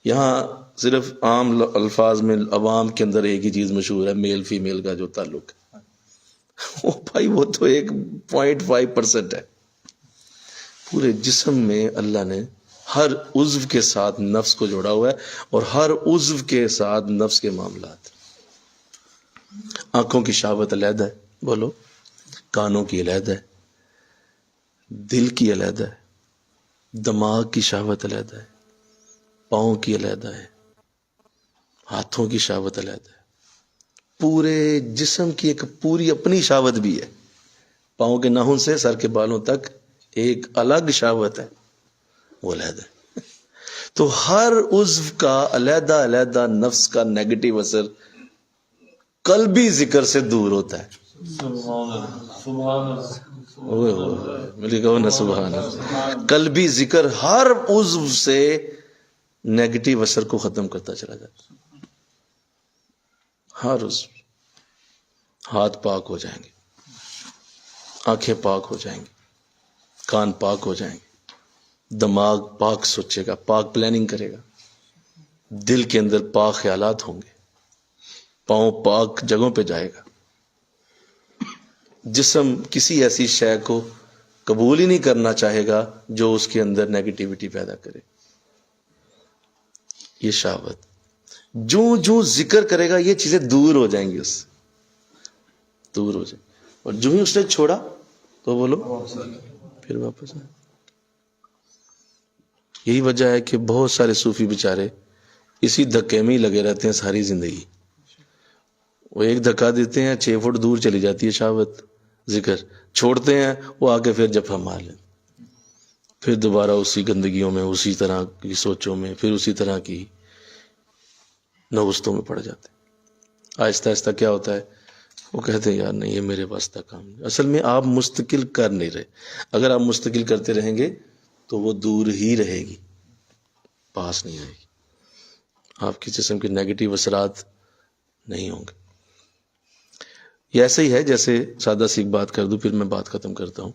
یہاں صرف عام الفاظ میں عوام کے اندر ایک ہی چیز مشہور ہے، میل فیمیل کا جو تعلق ہے. وہ بھائی وہ تو 1.5% ہے. پورے جسم میں اللہ نے ہر عضو کے ساتھ نفس کو جوڑا ہوا ہے، اور ہر عضو کے ساتھ نفس کے معاملات. آنکھوں کی شہوت علیحدہ ہے، بولو. کانوں کی علیحدہ ہے، دل کی علیحدہ ہے، دماغ کی شہوت علیحدہ ہے، پاؤں کی علیحدہ ہے، ہاتھوں کی شہوت علیحدہ ہے. پورے جسم کی ایک پوری اپنی شہوت بھی ہے. پاؤں کے ناخن سے سر کے بالوں تک ایک الگ شہوت ہے، وہ علیحدہ ہے. تو ہر عضو کا علیحدہ علیحدہ نفس کا نیگیٹو اثر قلبی ذکر سے دور ہوتا ہے. مجھے کہو نا سبحان اللہ. قلبی ذکر ہر عضو سے نیگیٹو اثر کو ختم کرتا چلا جاتا ہے. ہر عضو. ہاتھ پاک ہو جائیں گے، آنکھیں پاک ہو جائیں گی، کان پاک ہو جائیں گے، دماغ پاک سوچے گا، پاک پلاننگ کرے گا، دل کے اندر پاک خیالات ہوں گے، پاؤں پاک جگہوں پہ جائے گا. جسم کسی ایسی شے کو قبول ہی نہیں کرنا چاہے گا جو اس کے اندر نیگیٹیوٹی پیدا کرے. یہ شہوت جو ذکر کرے گا یہ چیزیں دور ہو جائیں گی، اس سے دور ہو جائیں. اور جو ہی اس نے چھوڑا تو بولو پھر واپس آئے. یہی وجہ ہے کہ بہت سارے صوفی بیچارے اسی دھکے میں ہی لگے رہتے ہیں ساری زندگی. وہ ایک دھکا دیتے ہیں 6 فٹ دور چلی جاتی ہے شہوت، ذکر چھوڑتے ہیں وہ آگے پھر جفا مار لیں، پھر دوبارہ اسی گندگیوں میں، اسی طرح کی سوچوں میں، پھر اسی طرح کی نوستوں میں پڑ جاتے ہیں۔ آہستہ آہستہ کیا ہوتا ہے، وہ کہتے ہیں یار نہیں یہ میرے واسطہ کام نہیں۔ اصل میں آپ مستقل کر نہیں رہے، اگر آپ مستقل کرتے رہیں گے تو وہ دور ہی رہے گی، پاس نہیں رہے گی، آپ کے جسم کے نیگیٹو اثرات نہیں ہوں گے۔ یہ ایسے ہی ہے جیسے، سادہ سی ایک بات کر دوں پھر میں بات ختم کرتا ہوں،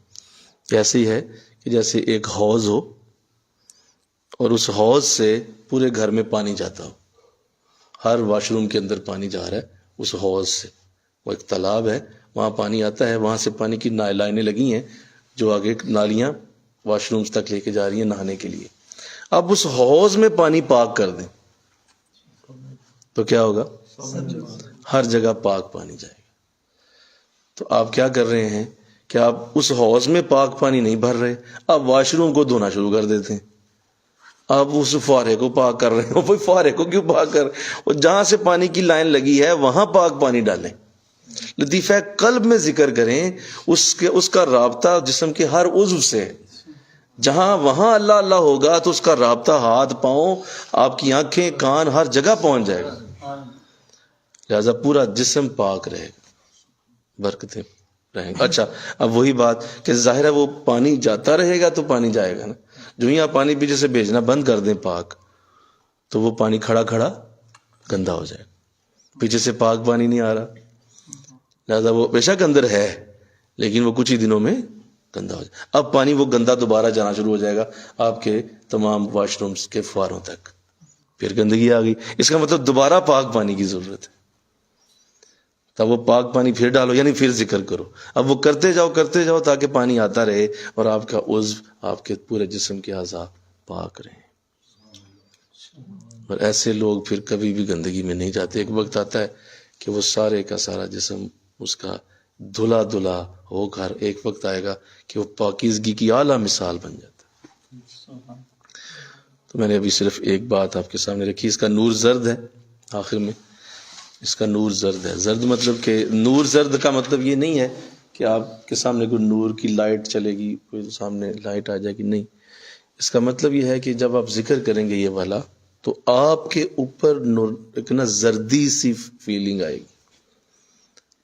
ایسے ہی ہے کہ جیسے ایک حوض ہو اور اس حوض سے پورے گھر میں پانی جاتا ہو، ہر واش روم کے اندر پانی جا رہا ہے اس حوض سے، وہ ایک تالاب ہے وہاں پانی آتا ہے، وہاں سے پانی کی لائنیں لگی ہیں جو آگے نالیاں واش رومز تک لے کے جا رہی ہیں نہانے کے لیے۔ اب اس حوض میں پانی پاک کر دیں تو کیا ہوگا، ہر جگہ پاک پانی جائے گا۔ تو آپ کیا کر رہے ہیں کہ آپ اس حوض میں پاک پانی نہیں بھر رہے، آپ واش روم کو دھونا شروع کر دیتے ہیں، آپ اس فوارے کو پاک کر رہے ہیں۔ وہ فوارے کو کیوں پاک کر رہے ہیں، وہ جہاں سے پانی کی لائن لگی ہے وہاں پاک پانی ڈالیں۔ لطیفہ قلب میں ذکر کریں، اس کا رابطہ جسم کے ہر عضو سے ہے، جہاں وہاں اللہ اللہ ہوگا تو اس کا رابطہ ہاتھ پاؤں، آپ کی آنکھیں کان ہر جگہ پہنچ جائے گا، لہذا پورا جسم پاک رہے گا، برکتیں رہیں گے۔ اچھا اب وہی بات کہ ظاہر ہے وہ پانی جاتا رہے گا تو پانی جائے گا نا، جو ہی آپ پانی پیچھے سے بھیجنا بند کر دیں پاک، تو وہ پانی کھڑا کھڑا گندا ہو جائے گا، پیچھے سے پاک پانی نہیں آ رہا، لہذا وہ بے شک اندر ہے لیکن وہ کچھ ہی دنوں میں گندا ہو جائے۔ اب پانی وہ گندا دوبارہ جانا شروع ہو جائے گا آپ کے تمام واش رومز کے فواروں تک، پھر گندگی آ گئی، اس کا مطلب دوبارہ پاک پانی کی ضرورت ہے، تب وہ پاک پانی پھر ڈالو، یعنی پھر ذکر کرو۔ اب وہ کرتے جاؤ تاکہ پانی آتا رہے اور آپ کا عضو، آپ کے پورے جسم کے اعضاء پاک رہیں۔ اور ایسے لوگ پھر کبھی بھی گندگی میں نہیں جاتے۔ ایک وقت آتا ہے کہ وہ سارے کا سارا جسم اس کا دھلا دھلا ہو کر ایک وقت آئے گا کہ وہ پاکیزگی کی اعلیٰ مثال بن جاتا ہے۔ تو میں نے ابھی صرف ایک بات آپ کے سامنے رکھی، اس کا نور زرد ہے، آخر میں اس کا نور زرد ہے۔ زرد مطلب کہ نور زرد کا مطلب یہ نہیں ہے کہ آپ کے سامنے کوئی نور کی لائٹ چلے گی، کوئی سامنے لائٹ آ جائے گی، نہیں، اس کا مطلب یہ ہے کہ جب آپ ذکر کریں گے یہ والا تو آپ کے اوپر ایک نا زردی سی فیلنگ آئے گی،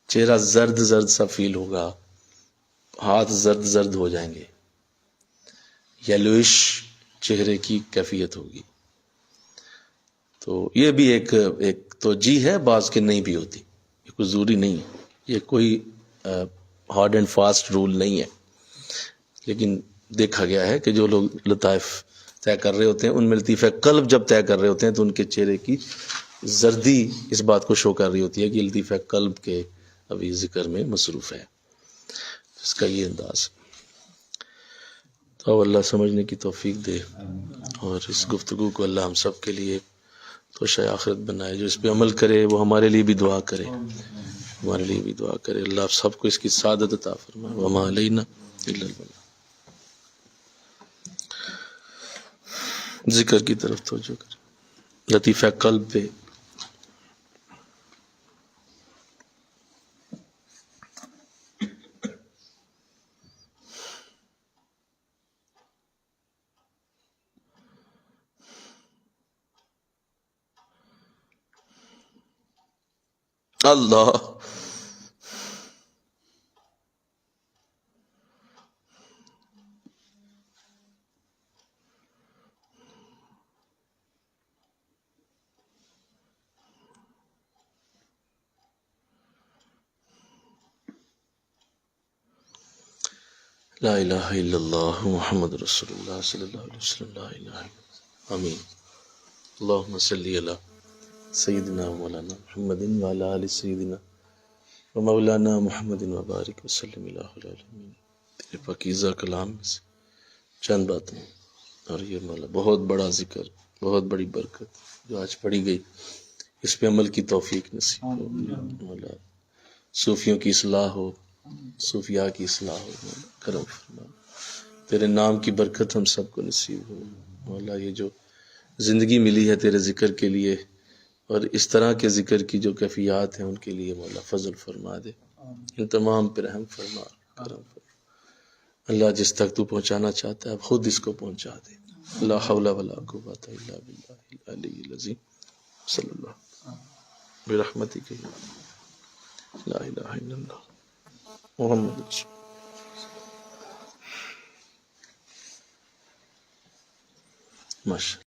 چہرہ زرد زرد سا فیل ہوگا، ہاتھ زرد زرد ہو جائیں گے، یلوش چہرے کی کیفیت ہوگی۔ تو یہ بھی ایک توجیہ ہے، بعض کے نہیں بھی ہوتی، یہ کوئی ضروری نہیں ہے، یہ کوئی ہارڈ اینڈ فاسٹ رول نہیں ہے، لیکن دیکھا گیا ہے کہ جو لوگ لطائف طے کر رہے ہوتے ہیں ان میں لطیفہ قلب جب طے کر رہے ہوتے ہیں تو ان کے چہرے کی زردی اس بات کو شو کر رہی ہوتی ہے کہ لطیفہ قلب کے ابھی ذکر میں مصروف ہے، اس کا یہ انداز۔ تو اللہ سمجھنے کی توفیق دے اور اس گفتگو کو اللہ ہم سب کے لیے تو شاید آخرت بنائے، جو اس پہ عمل کرے وہ ہمارے لیے بھی دعا کرے، ہمارے لیے بھی دعا کرے، اللہ آپ سب کو اس کی سعادت عطا فرمائے۔ وما علینا الا البلاغ۔ ذکر کی طرف توجہ کریں، لطیفہ قلب پہ اللہ لا الہ الا اللہ محمد رسول اللہ صلی اللہ علیہ وسلم، لا الہ الا اللہ، آمین۔ اللہم صلی علی سیدنا مولانا محمد وعلی آل سیدنا ومولانا محمد وبارک وسلم الہ العالمین۔ تیرے پاکیزہ کلام میں سے چند باتیں، اور یہ مولا بہت بڑا ذکر، بہت بڑی برکت جو آج پڑھی گئی، اس پہ عمل کی توفیق نصیب ہو مولا، صوفیوں کی اصلاح ہو، صوفیاء کی اصلاح ہو، مولا کرم فرما، تیرے نام کی برکت ہم سب کو نصیب ہو مولا۔ یہ جو زندگی ملی ہے تیرے ذکر کے لیے اور اس طرح کے ذکر کی جو کیفیات ہیں ان کے لیے مولا فضل فرما دے، ان تمام پر رحم فرما، کرم فرما۔ اللہ جس تک تو پہنچانا چاہتا ہے اب خود اس کو پہنچا دے۔ لا حول ولا قوت الا باللہ العلی العظیم۔ صلی اللہ برحمتک یا لا الہ الا اللہ محمد رسول۔ ماشاء